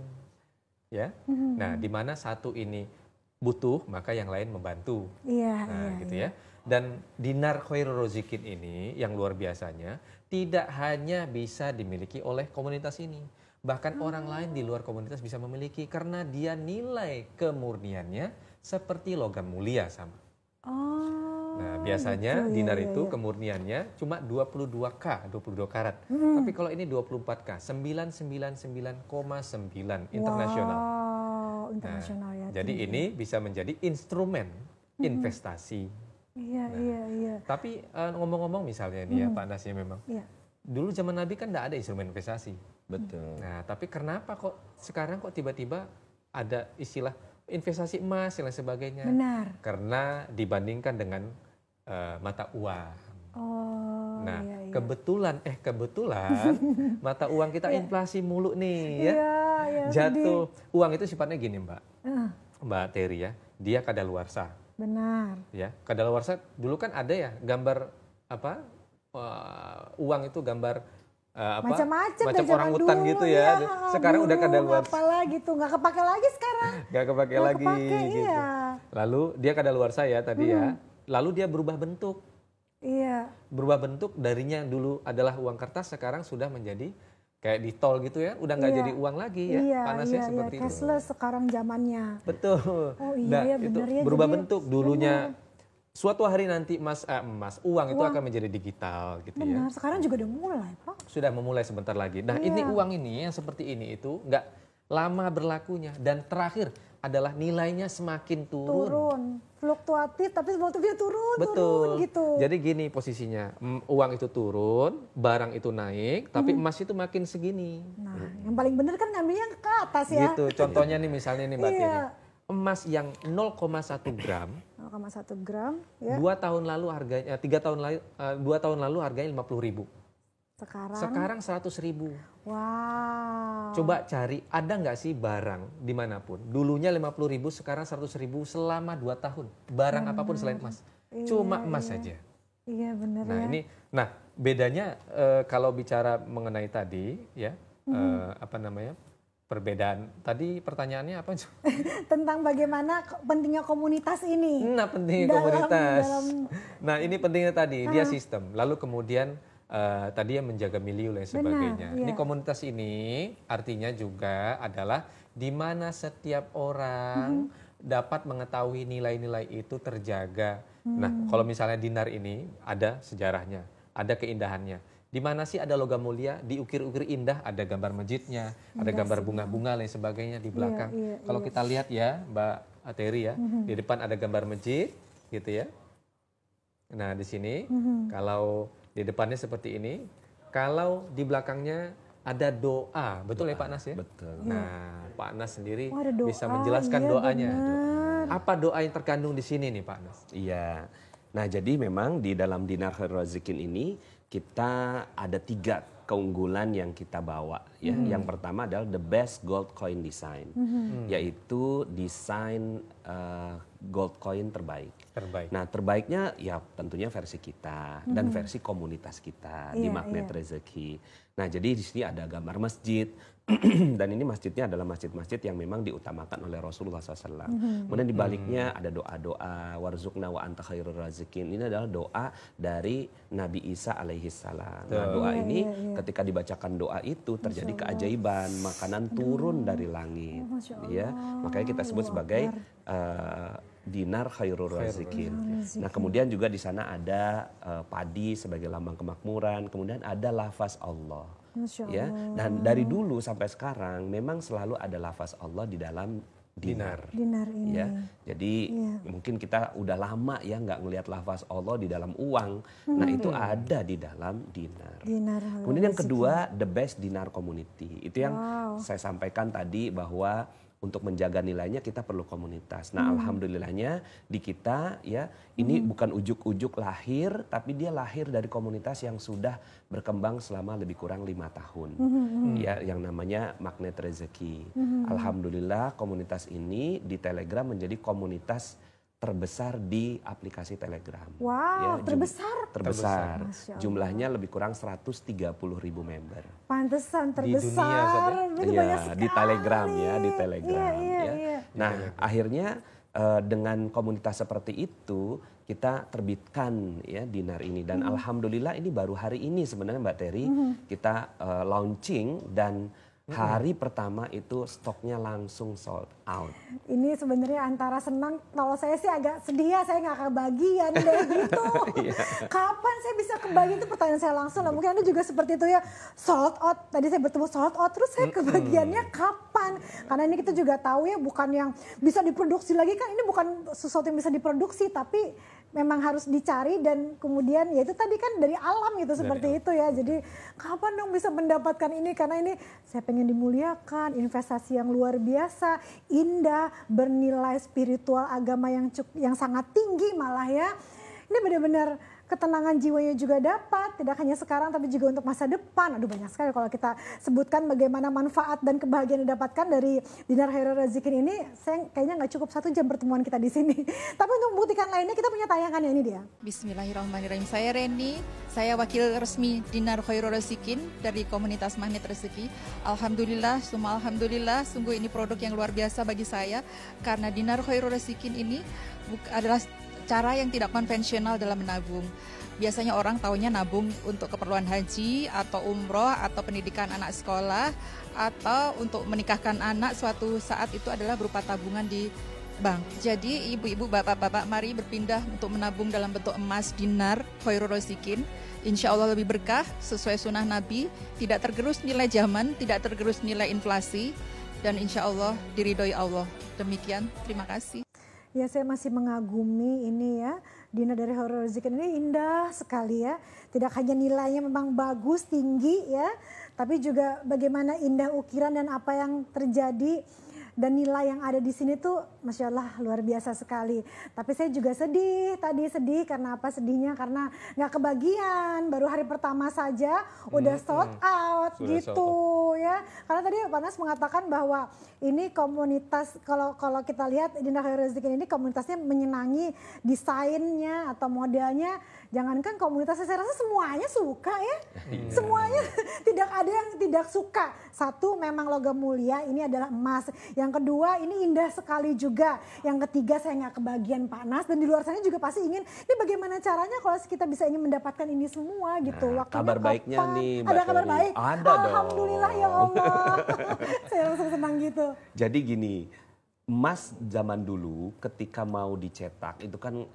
Ya, nah di mana satu ini butuh maka yang lain membantu. Gitu ya. Dan dinar Khairul Razikin ini yang luar biasanya tidak hanya bisa dimiliki oleh komunitas ini, bahkan orang lain di luar komunitas bisa memiliki karena dia nilai kemurniannya seperti logam mulia sama. Nah biasanya gitu, dinar itu kemurniannya cuma 22K, 22 karat. Tapi kalau ini 24K, 999,9 internasional. Wow, internasional ya. Jadi ini bisa menjadi instrumen investasi. Iya. Tapi ngomong-ngomong misalnya nih ya Pak Nas ya memang. Dulu zaman Nabi kan tidak ada instrumen investasi. Betul. Nah tapi kenapa kok sekarang kok tiba-tiba ada istilah investasi emas dan lain sebagainya? Benar. Karena dibandingkan dengan mata uang. Nah, iya. kebetulan mata uang kita inflasi mulu nih ya. Iya, Jatuh. Uang itu sifatnya gini, Mbak. Mbak Terry ya, dia kadaluarsa. Benar. Ya, kadaluarsa dulu kan ada ya gambar apa? Uang itu gambar macam-macam macam orang hutan gitu ya. Sekarang udah kadaluarsa. Apalah gitu, nggak kepake lagi sekarang. Nggak kepake lagi gitu. Iya. Lalu dia kadaluarsa ya tadi ya. Lalu dia berubah bentuk. Iya. Berubah bentuk, darinya dulu adalah uang kertas, sekarang sudah menjadi kayak di tol gitu ya, udah nggak jadi uang lagi ya, iya, panasnya iya, seperti itu. Cashless sekarang zamannya. Betul. Oh iya, nah, ya, itu bener ya, berubah jadi bentuk. Dulunya suatu hari nanti uang itu akan menjadi digital gitu ya. Benar, sekarang juga udah mulai, Pak. Sudah memulai sebentar lagi. Nah, ini uang ini yang seperti ini itu nggak lama berlakunya, dan terakhir adalah nilainya semakin turun. Fluktuatif tapi fluktuatifnya turun. Betul. Turun gitu. Jadi gini posisinya, uang itu turun, barang itu naik, tapi emas itu makin segini. Nah, yang paling bener kan ngambilnya ke atas ya. Gitu. Contohnya nih misalnya nih Mbak Tini. Iya. Emas yang 0,1 gram 0,1 gram ya. 2 tahun lalu harganya 2 tahun lalu harganya 50.000. Sekarang 100.000. Wow. Coba cari, ada nggak sih barang dimanapun dulunya 50.000 sekarang 100.000 selama 2 tahun. Barang apapun selain emas. Cuma emas saja. Iya benar ya. Nah bedanya kalau bicara mengenai tadi ya perbedaan. Tadi pertanyaannya apa? Tentang bagaimana pentingnya komunitas ini. Nah, pentingnya komunitas. Nah, ini pentingnya tadi, dia sistem. Lalu kemudian tadi yang menjaga milieu dan sebagainya. Ini komunitas ini artinya juga adalah di mana setiap orang dapat mengetahui nilai-nilai itu terjaga. Nah, kalau misalnya dinar ini ada sejarahnya, ada keindahannya. Di mana sih ada logam mulia, diukir-ukir indah, ada gambar masjidnya, ada gambar bunga-bunga lain sebagainya di belakang. Kalau kita lihat ya, Mbak Ateri ya, di depan ada gambar masjid, gitu ya. Nah di sini, kalau di depannya seperti ini, kalau di belakangnya ada doa, betul ya Pak Nas ya? Betul. Nah Pak Nas sendiri doa, bisa menjelaskan doanya. Bener. Apa doa yang terkandung di sini nih Pak Nas? Iya. Nah jadi memang di dalam Dinar Khairul Razikin ini kita ada 3 keunggulan yang kita bawa ya. Yang pertama adalah the best gold coin design, yaitu desain gold coin terbaik. Nah terbaiknya ya tentunya versi kita dan versi komunitas kita di Magnet Rezeki. Nah jadi di sini ada gambar masjid. Dan ini masjidnya adalah masjid-masjid yang memang diutamakan oleh Rasulullah SAW. Kemudian di baliknya ada doa-doa, warzuqna wa anta khairur razikin. Ini adalah doa dari Nabi Isa alaihi salam. Nah doa ini ketika dibacakan doa itu terjadi keajaiban, makanan turun dari langit. Ya, makanya kita sebut sebagai dinar khairur razikin. Nah kemudian juga di sana ada padi sebagai lambang kemakmuran. Kemudian ada lafaz Allah. Ya, dan dari dulu sampai sekarang memang selalu ada lafaz Allah di dalam dinar. Dinar ini. Ya, jadi mungkin kita udah lama ya nggak ngelihat lafaz Allah di dalam uang. Nah itu ada di dalam dinar. Kemudian yang kedua the best dinar community. Itu yang saya sampaikan tadi bahwa untuk menjaga nilainya kita perlu komunitas. Nah alhamdulillahnya di kita ya ini bukan ujuk-ujuk lahir, tapi dia lahir dari komunitas yang sudah berkembang selama lebih kurang 5 tahun. Ya yang namanya Magnet Rezeki. Alhamdulillah komunitas ini di Telegram menjadi komunitas terbesar di aplikasi Telegram. Wow, ya, terbesar. Jumlahnya lebih kurang 130.000 member. Pantesan terbesar. Di dunia saja. Iya, di Telegram ya, di Telegram. Iya. Nah, akhirnya dengan komunitas seperti itu kita terbitkan ya dinar ini dan alhamdulillah ini baru hari ini sebenarnya Mbak Teri kita launching dan hari pertama itu stoknya langsung sold out. Ini sebenarnya antara senang, kalau saya sih agak sedih ya, saya nggak kebagian deh gitu. Kapan saya bisa kebagian, itu pertanyaan saya langsung lah. Mungkin Anda juga seperti itu ya, sold out. Tadi saya bertemu sold out, terus saya kebagiannya kapan? Karena ini kita juga tahu ya, bukan yang bisa diproduksi lagi kan, ini bukan sesuatu yang bisa diproduksi, tapi memang harus dicari dan kemudian ya itu tadi kan dari alam gitu seperti itu ya. Jadi kapan dong bisa mendapatkan ini, karena ini saya pengen dimuliakan, investasi yang luar biasa, indah, bernilai spiritual agama yang sangat tinggi malah ya. Ini benar-benar ketenangan jiwanya juga dapat, tidak hanya sekarang tapi juga untuk masa depan. Aduh banyak sekali kalau kita sebutkan bagaimana manfaat dan kebahagiaan yang didapatkan dari Dinar Khairul Razikin ini, saya kayaknya nggak cukup 1 jam pertemuan kita di sini. Tapi untuk membuktikan lainnya kita punya tayangan ya, ini dia. Bismillahirrahmanirrahim. Saya Reni, saya wakil resmi Dinar Khairul Razikin dari komunitas Magnet Rezeki. Alhamdulillah, sungguh ini produk yang luar biasa bagi saya karena Dinar Khairul Razikin ini adalah cara yang tidak konvensional dalam menabung. Biasanya orang taunya nabung untuk keperluan haji atau umroh atau pendidikan anak sekolah atau untuk menikahkan anak suatu saat itu adalah berupa tabungan di bank. Jadi ibu-ibu, bapak-bapak mari berpindah untuk menabung dalam bentuk emas Dinar Khairul Razikin. Insya Allah lebih berkah sesuai sunnah Nabi, tidak tergerus nilai zaman, tidak tergerus nilai inflasi dan insya Allah diridhoi Allah. Demikian, terima kasih. Ya, saya masih mengagumi ini ya, Dinar dari Khairul Razikin ini indah sekali ya. Tidak hanya nilainya memang bagus, tinggi ya, tapi juga bagaimana indah ukiran dan apa yang terjadi dan nilai yang ada di sini tuh Masya Allah luar biasa sekali. Tapi saya juga sedih, tadi sedih karena apa sedihnya? Karena nggak kebagian, baru hari pertama saja udah sold out gitu ya. Karena tadi Pak Nas mengatakan bahwa ini komunitas, kalau kita lihat Dinar Khairul Razikin ini komunitasnya menyenangi desainnya atau modelnya. Jangankan komunitasnya, saya rasa semuanya suka ya. Semuanya tidak ada yang tidak suka. Satu memang logam mulia, ini adalah emas. Yang kedua ini indah sekali juga. Yang ketiga saya nggak kebagian Pak Nas, dan di luar sana juga pasti ingin, ini bagaimana caranya kalau kita bisa ingin mendapatkan ini semua gitu. Nah, kabar baiknya nih Mbak ada kabar Ferry. baik? Ada dong. Alhamdulillah ya Allah. Saya langsung senang gitu. Jadi gini, emas zaman dulu ketika mau dicetak itu kan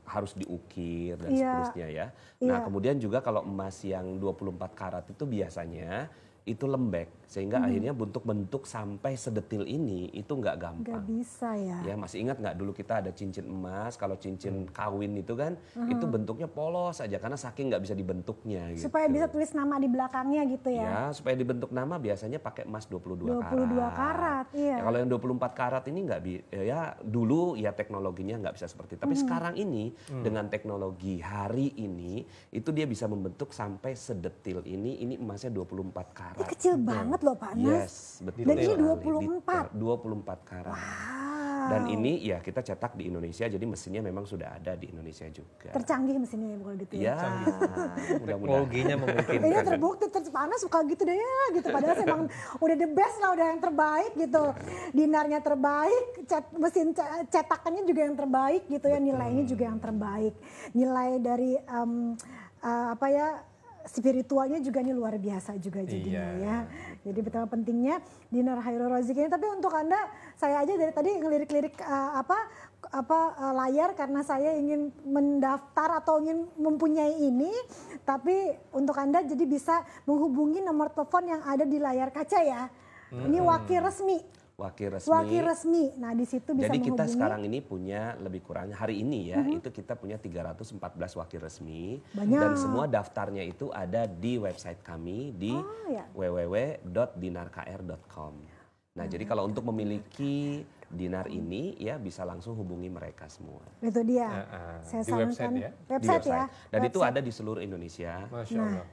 harus diukir dan seterusnya ya. Nah kemudian juga kalau emas yang 24 karat itu biasanya itu lembek sehingga akhirnya bentuk sampai sedetil ini itu nggak gampang. Nggak bisa ya. Ya masih ingat nggak dulu kita ada cincin emas, kalau cincin kawin itu kan itu bentuknya polos aja karena saking nggak bisa dibentuknya. Gitu. Supaya bisa tulis nama di belakangnya gitu ya. Ya supaya dibentuk nama biasanya pakai emas 22 karat. Iya. Ya, kalau yang 24 karat ini nggak ya dulu ya teknologinya nggak bisa seperti itu. Tapi sekarang ini dengan teknologi hari ini itu dia bisa membentuk sampai sedetil ini emasnya 24 karat. Ini kecil banget loh Pak Nas. Yes, betul. Dan ini 24 karat. Wow. Dan ini ya kita cetak di Indonesia, jadi mesinnya memang sudah ada di Indonesia juga. Tercanggih mesinnya ya bukan gitu ya. Teknologinya memungkinkan. Ini terbukti Pak Nas suka gitu deh ya gitu. Padahal memang udah the best lah, udah yang terbaik gitu. Dinarnya terbaik, mesin cetakannya juga yang terbaik gitu ya. Nilainya juga yang terbaik. Nilai dari spiritualnya juga ini luar biasa juga jadinya ya. Jadi betapa pentingnya Dinar Khairul Razikin. Tapi untuk Anda, saya aja dari tadi ngelirik-lirik layar karena saya ingin mendaftar atau ingin mempunyai ini. Tapi untuk Anda jadi bisa menghubungi nomor telepon yang ada di layar kaca ya. Ini wakil resmi. Wakil resmi. Nah, di situ bisa jadi menghubungi. kita sekarang ini punya lebih kurang hari ini ya, itu kita punya 314 wakil resmi. Banyak. Dan semua daftarnya itu ada di website kami di www.dinarkr.com. Nah, jadi kalau untuk memiliki Dinar ini ya bisa langsung hubungi mereka semua. Itu dia. Saya di sarankan website ya. Dan itu ada di seluruh Indonesia. Masya Allah.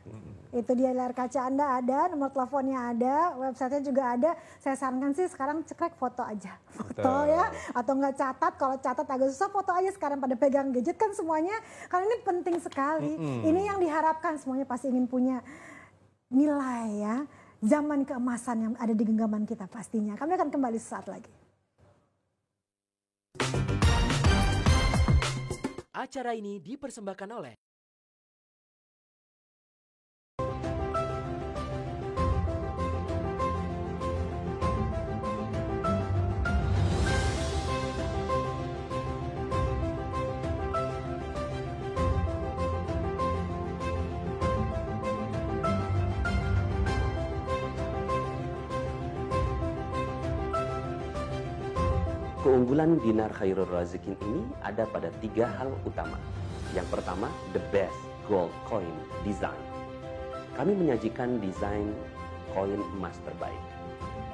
Itu dia, layar kaca Anda ada, nomor teleponnya ada, websitenya juga ada. Saya sarankan sih sekarang cekrek foto aja. Foto ya, atau enggak catat. Kalau catat agak susah, foto aja sekarang pada pegang gadget kan semuanya. Karena ini penting sekali. Ini yang diharapkan, semuanya pasti ingin punya nilai ya. Zaman keemasan yang ada di genggaman kita pastinya. Kami akan kembali sesaat lagi. Acara ini dipersembahkan oleh Keunggulan Dinar Khairul Razikin ini ada pada 3 hal utama. Yang pertama, the best gold coin design. Kami menyajikan desain koin emas terbaik.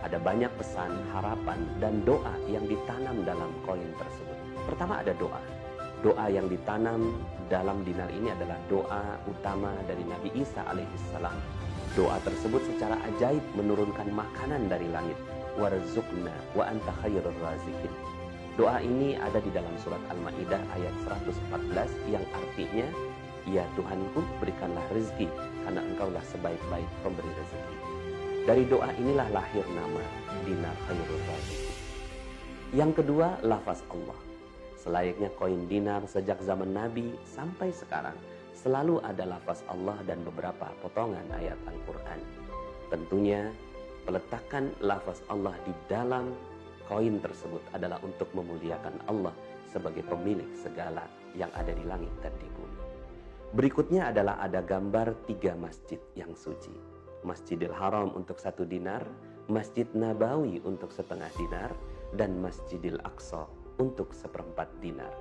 Ada banyak pesan, harapan, dan doa yang ditanam dalam koin tersebut. Pertama ada doa. Doa yang ditanam dalam dinar ini adalah doa utama dari Nabi Isa alaihissalam. Doa tersebut secara ajaib menurunkan makanan dari langit. Warzuqna wa anta khairur razikin. Doa ini ada di dalam surat Al-Maidah ayat 114 yang artinya, ya Tuhanku, berikanlah rezeki karena engkaulah sebaik-baik pemberi rezeki. Dari doa inilah lahir nama dinar khairur razikin. Yang kedua, lafaz Allah. Selayaknya koin dinar sejak zaman Nabi sampai sekarang selalu ada lafaz Allah dan beberapa potongan ayat Al-Quran. Tentunya peletakan lafaz Allah di dalam koin tersebut adalah untuk memuliakan Allah sebagai pemilik segala yang ada di langit dan di bumi. Berikutnya adalah ada gambar 3 masjid yang suci. Masjidil Haram untuk 1 dinar, Masjid Nabawi untuk 1/2 dinar, dan Masjidil Aqsa untuk 1/4 dinar.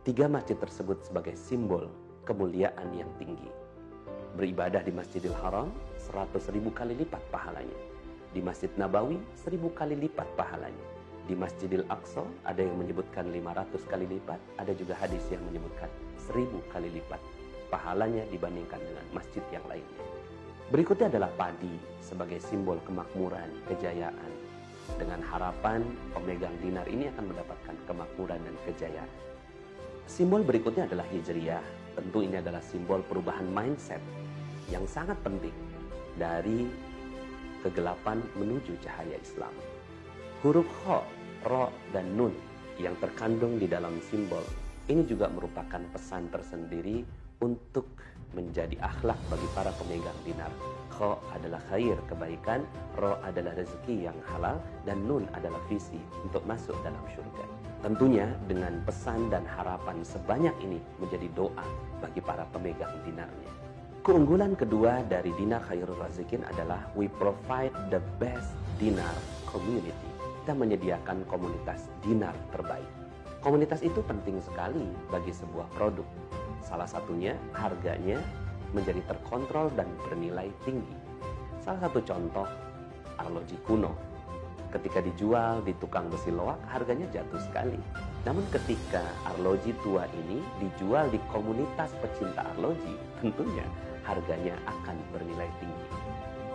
3 masjid tersebut sebagai simbol kemuliaan yang tinggi. Beribadah di Masjidil Haram 100.000 kali lipat pahalanya. Di Masjid Nabawi 1000 kali lipat pahalanya. Di Masjidil Aqsa ada yang menyebutkan 500 kali lipat, ada juga hadis yang menyebutkan 1000 kali lipat pahalanya dibandingkan dengan masjid yang lainnya. Berikutnya adalah padi sebagai simbol kemakmuran, kejayaan. Dengan harapan pemegang dinar ini akan mendapatkan kemakmuran dan kejayaan. Simbol berikutnya adalah hijriyah. Tentu ini adalah simbol perubahan mindset yang sangat penting dari kegelapan menuju cahaya Islam. Huruf kha, ro, dan nun yang terkandung di dalam simbol ini juga merupakan pesan tersendiri untuk menjadi akhlak bagi para pemegang dinar. Kha adalah khair, kebaikan, ro adalah rezeki yang halal, dan nun adalah visi untuk masuk dalam surga. Tentunya dengan pesan dan harapan sebanyak ini menjadi doa bagi para pemegang dinarnya. Keunggulan kedua dari Dinar Khairur Razikin adalah we provide the best dinar community. Kita menyediakan komunitas dinar terbaik. Komunitas itu penting sekali bagi sebuah produk. Salah satunya harganya menjadi terkontrol dan bernilai tinggi. Salah satu contoh, arloji kuno. Ketika dijual di tukang besi loak, harganya jatuh sekali. Namun ketika arloji tua ini dijual di komunitas pecinta arloji, tentunya harganya akan bernilai tinggi.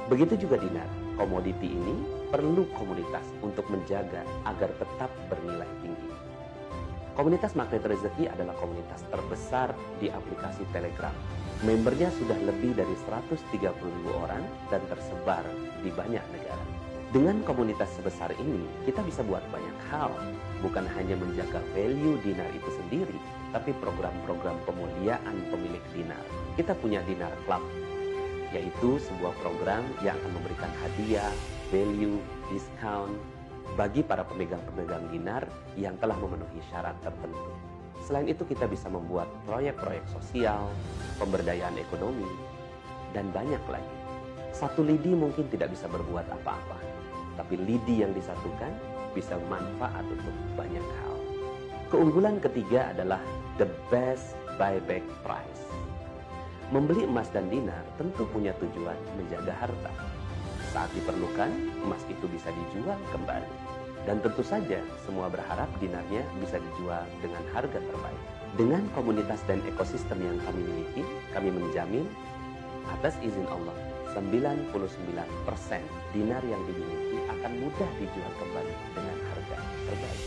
Begitu juga dinar, komoditi ini perlu komunitas untuk menjaga agar tetap bernilai tinggi. Komunitas Magnet Rezeki adalah komunitas terbesar di aplikasi Telegram. Membernya sudah lebih dari 130.000 orang dan tersebar di banyak negara. Dengan komunitas sebesar ini, kita bisa buat banyak hal. Bukan hanya menjaga value dinar itu sendiri, tapi program-program pemuliaan pemilik dinar. Kita punya Dinar Club, yaitu sebuah program yang akan memberikan hadiah, value, diskon bagi para pemegang-pemegang dinar yang telah memenuhi syarat tertentu. Selain itu kita bisa membuat proyek-proyek sosial, pemberdayaan ekonomi, dan banyak lagi. Satu lidi mungkin tidak bisa berbuat apa-apa, tapi lidi yang disatukan bisa manfaat untuk banyak hal. Keunggulan ketiga adalah the best buyback price. Membeli emas dan dinar tentu punya tujuan menjaga harta. Saat diperlukan, emas itu bisa dijual kembali. Dan tentu saja semua berharap dinarnya bisa dijual dengan harga terbaik. Dengan komunitas dan ekosistem yang kami miliki, kami menjamin atas izin Allah 99% dinar yang dimiliki akan mudah dijual kembali dengan harga terbaik.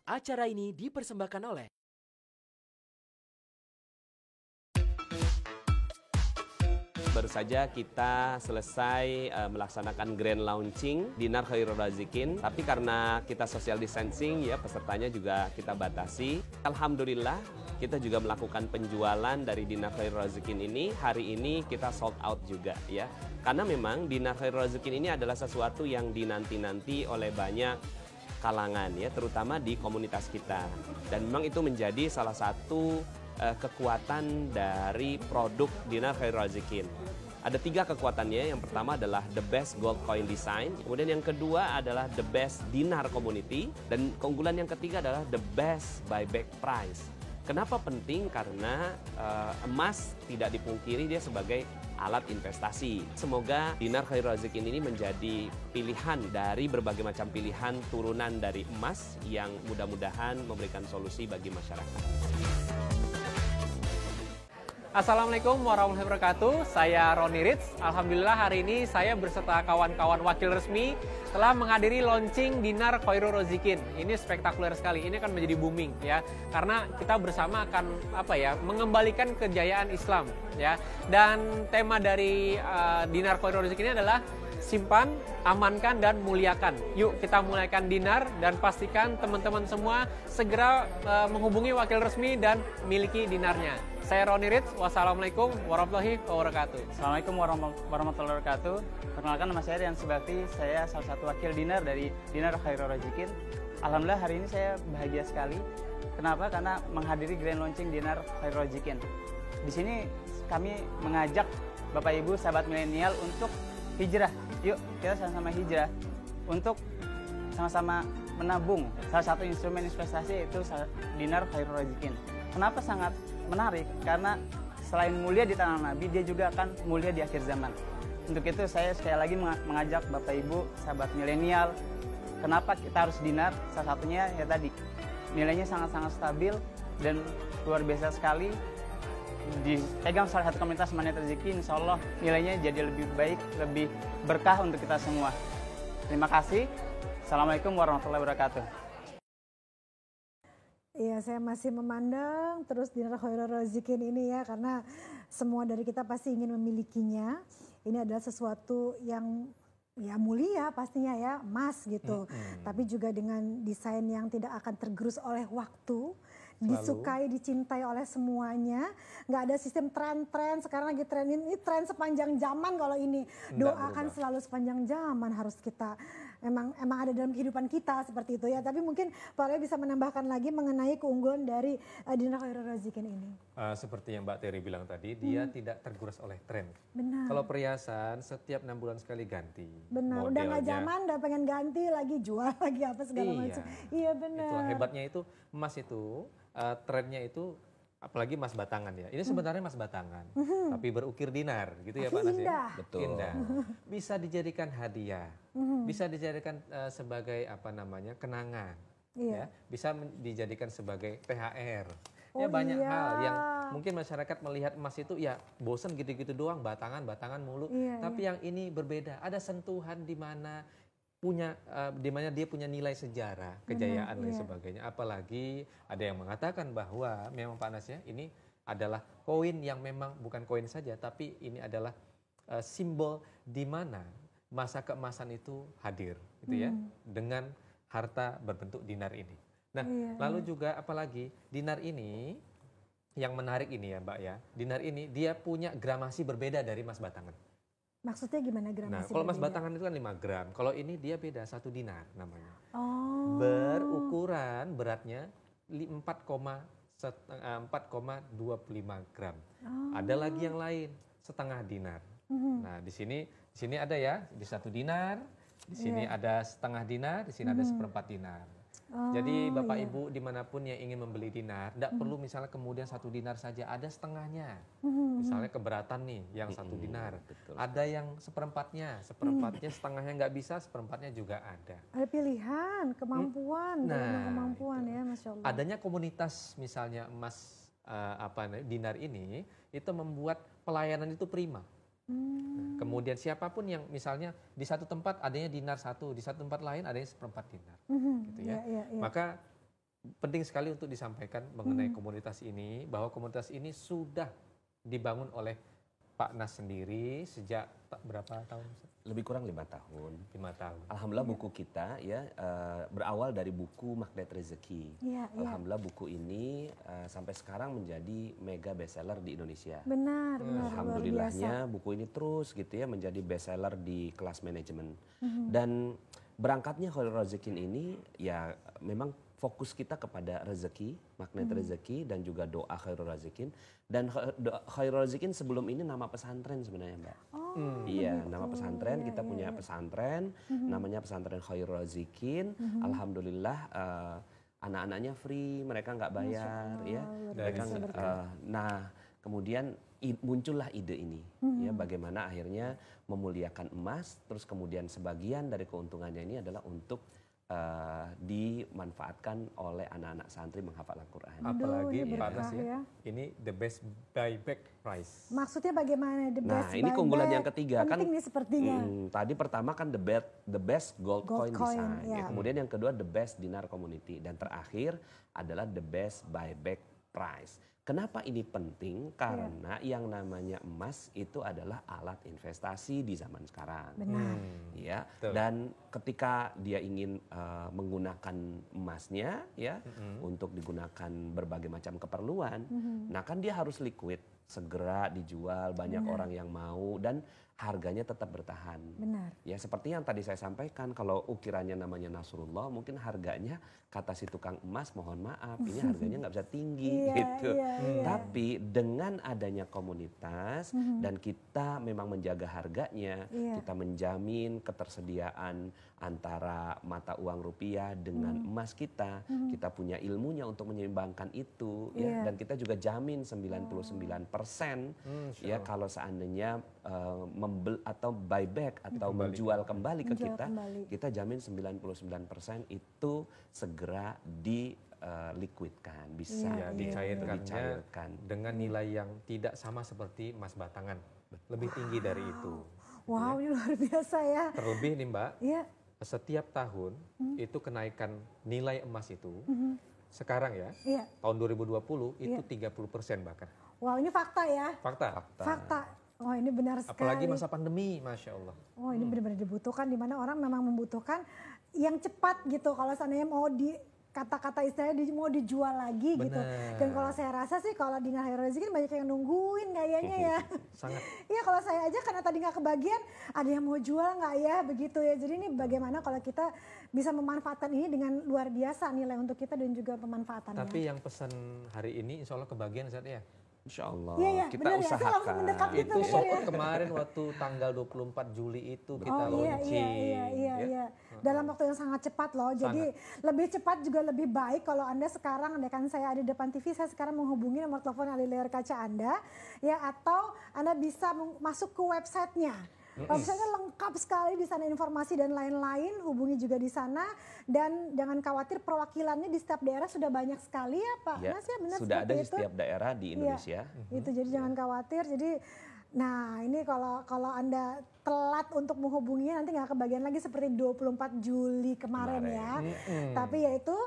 Acara ini dipersembahkan oleh Baru saja kita selesai melaksanakan grand launching Dinar Khairur Razikin, tapi karena kita social distancing ya pesertanya juga kita batasi. Alhamdulillah kita juga melakukan penjualan dari Dinar Khairur Razikin ini. Hari ini kita sold out juga ya. Karena memang Dinar Khairur Razikin ini adalah sesuatu yang dinanti-nanti oleh banyak kalangan ya, terutama di komunitas kita. Dan memang itu menjadi salah satu kekuatan dari produk Dinar Khairur Razikin. Ada 3 kekuatannya. Yang pertama adalah the best gold coin design. Kemudian yang kedua adalah the best dinar community. Dan keunggulan yang ketiga adalah the best buyback price. Kenapa penting? Karena emas tidak dipungkiri dia sebagai alat investasi. Semoga dinar khairul razikin ini menjadi pilihan dari berbagai macam pilihan turunan dari emas yang mudah-mudahan memberikan solusi bagi masyarakat. Assalamualaikum warahmatullahi wabarakatuh. Saya Roni Ritz. Alhamdulillah hari ini saya berserta kawan-kawan wakil resmi telah menghadiri launching Dinar Khairul Razikin. Ini spektakuler sekali. Ini akan menjadi booming ya. Karena kita bersama akan mengembalikan kejayaan Islam ya. Dan tema dari Dinar Khairul Razikin ini adalah simpan, amankan, dan muliakan. Yuk kita muliakan dinar dan pastikan teman-teman semua segera menghubungi wakil resmi dan miliki dinarnya. Saya Roni Ritz, wassalamualaikum warahmatullahi wabarakatuh. Assalamualaikum warahmatullahi wabarakatuh. Perkenalkan, nama saya Rian Subakti. Saya salah satu wakil dinar dari Dinar Khairul Razikin. Alhamdulillah hari ini saya bahagia sekali. Kenapa? Karena menghadiri grand launching Dinar Khairul Razikin. Di sini kami mengajak Bapak Ibu sahabat milenial untuk hijrah. Yuk kita sama-sama hijrah untuk sama-sama menabung. Salah satu instrumen investasi itu Dinar Khairul Razikin. Kenapa sangat menarik? Karena selain mulia di tangan Nabi, dia juga akan mulia di akhir zaman. Untuk itu saya sekali lagi mengajak Bapak Ibu, sahabat milenial, kenapa kita harus dinar? Salah satunya ya tadi, nilainya sangat-sangat stabil dan luar biasa sekali. Dipegang salah satu komunitas Magnet Rezeki, insya Allah nilainya jadi lebih baik, lebih berkah untuk kita semua. Terima kasih. Assalamualaikum warahmatullahi wabarakatuh. Iya, saya masih memandang terus Dinar Khairul Razikin ini ya, karena semua dari kita pasti ingin memilikinya. Ini adalah sesuatu yang ya mulia pastinya ya, emas gitu. Tapi juga dengan desain yang tidak akan tergerus oleh waktu. Disukai, dicintai oleh semuanya. Nggak ada sistem tren-tren, sekarang lagi tren ini tren sepanjang zaman. Kalau ini doakan selalu sepanjang zaman, harus kita emang ada dalam kehidupan kita seperti itu ya. Tapi mungkin Pak Leo bisa menambahkan lagi mengenai keunggulan dari Dinar Khairul Razikin ini. Seperti yang Mbak Terry bilang tadi, dia tidak tergerus oleh tren. Benar. Kalau perhiasan setiap 6 bulan sekali ganti. Benar, udah nggak zaman, udah pengen ganti lagi, jual lagi apa segala macam. Iya benar. Itulah hebatnya itu emas itu. Trennya itu apalagi emas batangan ya. Ini sebenarnya emas batangan, tapi berukir dinar gitu ya Pak Nas ya. Betul. Indah. Bisa dijadikan hadiah, bisa dijadikan sebagai kenangan, ya. Bisa dijadikan sebagai THR. Ya banyak hal yang mungkin masyarakat melihat emas itu ya bosan gitu-gitu doang, batangan mulu. Tapi yang ini berbeda, ada sentuhan di mana dia punya nilai sejarah, kejayaan dan sebagainya. Apalagi ada yang mengatakan bahwa memang Pak Nas ya, ini adalah koin yang memang bukan koin saja, tapi ini adalah simbol di mana masa keemasan itu hadir, gitu ya, dengan harta berbentuk dinar ini. Nah, lalu juga apalagi dinar ini yang menarik ini ya Mbak ya, dinar ini dia punya gramasi berbeda dari emas batangan. Maksudnya gimana gramasi? Nah, kalau emas batangan itu kan 5 gram. Kalau ini dia beda, 1 dinar namanya. Berukuran beratnya 4,25 gram. Ada lagi yang lain, setengah dinar. Nah, di sini ada ya, di 1 dinar, di sini ada setengah dinar, di sini ada seperempat dinar. Jadi Bapak Ibu dimanapun yang ingin membeli dinar, tidak perlu misalnya kemudian 1 dinar saja, ada setengahnya. Misalnya keberatan nih yang 1 dinar, ada yang seperempatnya setengahnya nggak bisa, seperempatnya juga ada. Ada pilihan, kemampuan, kemampuan ya, Masya Allah. Adanya komunitas misalnya emas dinar ini, itu membuat pelayanan itu prima. Kemudian siapapun yang misalnya di satu tempat adanya dinar 1, di satu tempat lain adanya seperempat dinar, gitu ya. Maka penting sekali untuk disampaikan mengenai komunitas ini, bahwa komunitas ini sudah dibangun oleh Pak Nas sendiri sejak berapa tahun? Lebih kurang 5 tahun. 5 tahun. Alhamdulillah buku kita ya berawal dari buku Magnet Rezeki. Alhamdulillah buku ini sampai sekarang menjadi mega bestseller di Indonesia. Benar. Alhamdulillahnya buku ini terus gitu ya menjadi bestseller di kelas manajemen. Dan berangkatnya Khairul Razikin ini ya memang fokus kita kepada rezeki, magnet rezeki dan juga doa Khairul Razikin. Dan Khairul Razikin sebelum ini nama pesantren sebenarnya Mbak. Iya, nama pesantren, kita punya pesantren, namanya pesantren Khairul Razikin. Alhamdulillah anak-anaknya free, mereka nggak bayar, ya. Mereka nah, kemudian muncullah ide ini, ya, bagaimana akhirnya memuliakan emas, terus kemudian sebagian dari keuntungannya ini adalah untuk dimanfaatkan oleh anak-anak santri menghafal Al-Quran. Apalagi ini Pak Anas berkah, ya, ini the best buyback price. Maksudnya bagaimana the best Nah, ini keunggulan yang buyback? ketiga kan. Penting nih sepertinya. Tadi pertama kan the best gold coin design. ya. Ya, kemudian yang kedua the best dinar community. Dan terakhir adalah the best buyback price. Kenapa ini penting? Karena yang namanya emas itu adalah alat investasi di zaman sekarang. Benar. Ya, Betul. dan ketika dia ingin menggunakan emasnya, ya, untuk digunakan berbagai macam keperluan, nah kan dia harus liquid, segera dijual, banyak orang yang mau, dan harganya tetap bertahan. Benar. Ya, seperti yang tadi saya sampaikan, kalau ukirannya namanya Nasrullah, mungkin harganya kata si tukang emas, mohon maaf, ini harganya nggak bisa tinggi gitu. Tapi dengan adanya komunitas dan kita memang menjaga harganya, kita menjamin ketersediaan antara mata uang rupiah dengan emas kita punya ilmunya untuk menyeimbangkan itu, ya, dan kita juga jamin 99% ya kalau seandainya atau buyback atau menjual kembali ke kita jamin 99% itu segera diliquidkan, bisa dicairkan dengan nilai yang tidak sama seperti emas batangan, lebih tinggi dari itu. Wow, ini luar biasa ya. Terlebih nih Mbak, setiap tahun itu kenaikan nilai emas itu sekarang ya, tahun 2020 itu 30% bahkan. Wow, ini fakta ya. Fakta. Oh, ini benar sekali. Apalagi masa pandemi, Masya Allah. Oh, ini benar-benar dibutuhkan, di mana orang memang membutuhkan yang cepat gitu. Kalau seandainya mau kata-kata istilahnya mau dijual lagi gitu. Dan kalau saya rasa sih kalau dinar Khairul Rezekin banyak yang nungguin kayaknya ya. Sangat. Iya, kalau saya aja karena tadi nggak kebagian, ada yang mau jual nggak ya begitu ya. Jadi ini bagaimana kalau kita bisa memanfaatkan ini dengan luar biasa nilai untuk kita dan juga pemanfaatannya. Tapi yang pesan hari ini insya Allah kebagian Ustaz ya. Insya Allah kita usahakan. Itu kemarin waktu tanggal 24 Juli itu kita launching. Iya. Dalam waktu yang sangat cepat loh. Jadi lebih cepat juga lebih baik kalau Anda sekarang, kan saya ada di depan TV, saya sekarang menghubungi nomor telepon ada di layar kaca Anda, ya, atau Anda bisa masuk ke websitenya. Websitenya lengkap sekali, di sana informasi dan lain-lain, hubungi juga di sana, dan jangan khawatir perwakilannya di setiap daerah sudah banyak sekali ya Pak Nas, ya, benar sudah ada di setiap daerah di Indonesia. Itu jadi jangan khawatir. Jadi nah ini kalau Anda telat untuk menghubunginya nanti nggak kebagian lagi seperti 24 Juli kemarin. Ya. Tapi yaitu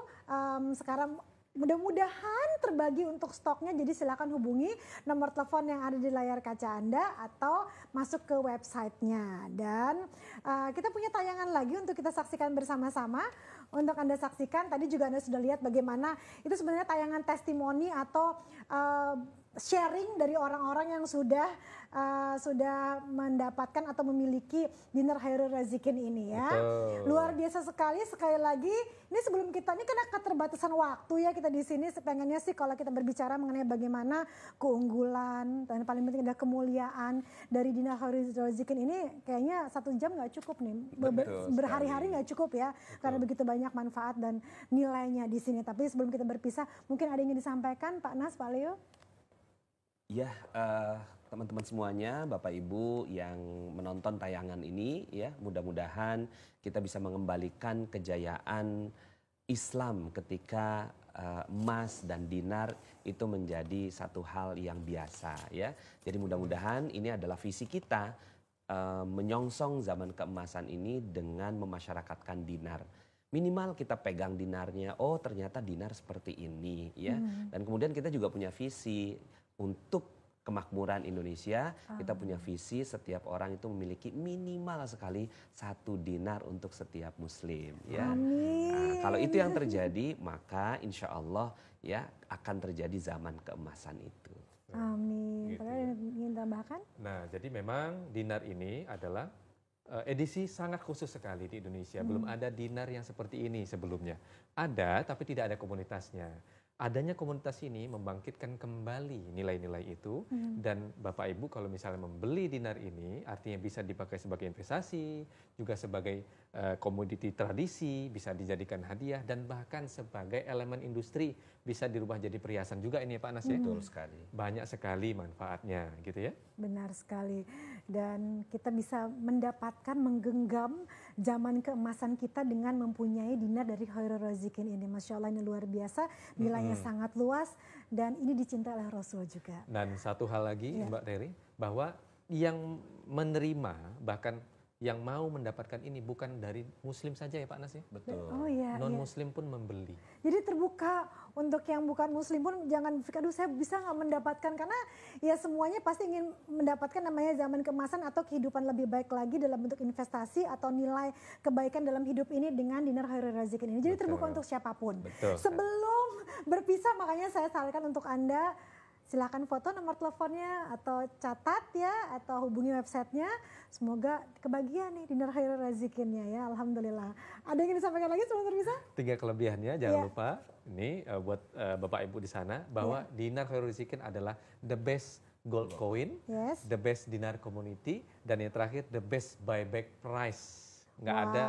sekarang mudah-mudahan terbagi untuk stoknya, jadi silakan hubungi nomor telepon yang ada di layar kaca Anda atau masuk ke websitenya. Dan kita punya tayangan lagi untuk kita saksikan bersama-sama. Untuk Anda saksikan, tadi juga Anda sudah lihat bagaimana itu sebenarnya tayangan testimoni atau sharing dari orang-orang yang sudah mendapatkan atau memiliki dinar Khairul Rezekin ini ya. Luar biasa sekali lagi. Ini sebelum kita ini karena keterbatasan waktu ya kita di sini, pengennya sih kalau kita berbicara mengenai bagaimana keunggulan dan paling penting ada kemuliaan dari dinar Khairul Rezekin ini, kayaknya 1 jam nggak cukup nih. Berhari-hari nggak cukup ya. Karena begitu banyak manfaat dan nilainya di sini. Tapi sebelum kita berpisah, mungkin ada yang ingin disampaikan Pak Nas, Pak Leo? Ya, teman-teman semuanya, Bapak Ibu yang menonton tayangan ini, ya, mudah-mudahan kita bisa mengembalikan kejayaan Islam ketika emas dan dinar itu menjadi satu hal yang biasa, ya. Jadi mudah-mudahan ini adalah visi kita menyongsong zaman keemasan ini dengan memasyarakatkan dinar. Minimal kita pegang dinarnya, oh ternyata dinar seperti ini, ya. Dan kemudian kita juga punya visi untuk kemakmuran Indonesia. Kita punya visi setiap orang itu memiliki minimal sekali 1 dinar untuk setiap muslim, ya. Nah, kalau itu yang terjadi, maka insya Allah ya akan terjadi zaman keemasan itu. Amin. Gitu. Padahal ingin tambahkan? Nah, jadi memang dinar ini adalah edisi sangat khusus sekali di Indonesia. Belum ada dinar yang seperti ini sebelumnya. Ada, tapi tidak ada komunitasnya. adanya komunitas ini membangkitkan kembali nilai-nilai itu, dan Bapak Ibu kalau misalnya membeli dinar ini artinya bisa dipakai sebagai investasi, juga sebagai komoditi tradisi, bisa dijadikan hadiah, dan bahkan sebagai elemen industri bisa dirubah jadi perhiasan juga ini ya Pak Anas ya. Betul sekali. Banyak sekali manfaatnya gitu ya. Benar sekali. Dan kita bisa mendapatkan, menggenggam zaman keemasan kita dengan mempunyai dinar dari Khairul Razikin ini. Masya Allah, ini luar biasa, nilainya sangat luas dan ini dicintai oleh Rasul juga. Dan satu hal lagi Mbak Terry, bahwa yang menerima bahkan yang mau mendapatkan ini bukan dari Muslim saja ya Pak Nas ya. Betul. Oh iya. Non-Muslim pun membeli. Jadi terbuka untuk yang bukan Muslim pun, jangan pikir, aduh saya bisa nggak mendapatkan, karena ya semuanya pasti ingin mendapatkan namanya zaman keemasan atau kehidupan lebih baik lagi dalam bentuk investasi atau nilai kebaikan dalam hidup ini dengan dinar Khairul Razikin ini. Jadi terbuka untuk siapapun. Betul. Sebelum berpisah, makanya saya sarankan untuk Anda, silakan foto nomor teleponnya atau catat ya, atau hubungi websitenya. Semoga kebagian nih dinar Khairul Razikinnya ya, alhamdulillah. Ada yang ingin disampaikan lagi sebelum terpisah? 3 kelebihannya jangan lupa ini buat Bapak Ibu di sana, bahwa dinar Khairul Razikin adalah the best gold coin, the best dinar community, dan yang terakhir the best buyback price. Nggak ada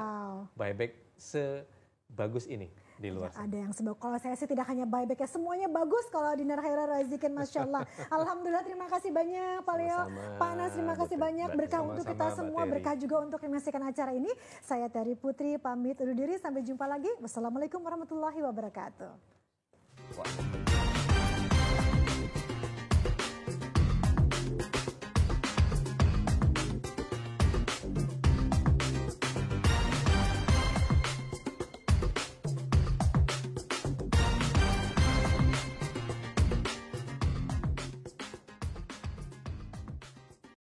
buyback sebagus ini di luar sana. Ada yang sebab, kalau saya sih tidak hanya buyback ya, semuanya bagus kalau dinar Khairul Razikin, Masya Allah. Alhamdulillah, terima kasih banyak Pak Leo, Pak Anas, terima kasih banyak, berkah untuk kita semua, berkah juga untuk yang menyaksikan acara ini. Saya Terry Putri pamit undur diri, sampai jumpa lagi. Wassalamualaikum warahmatullahi wabarakatuh.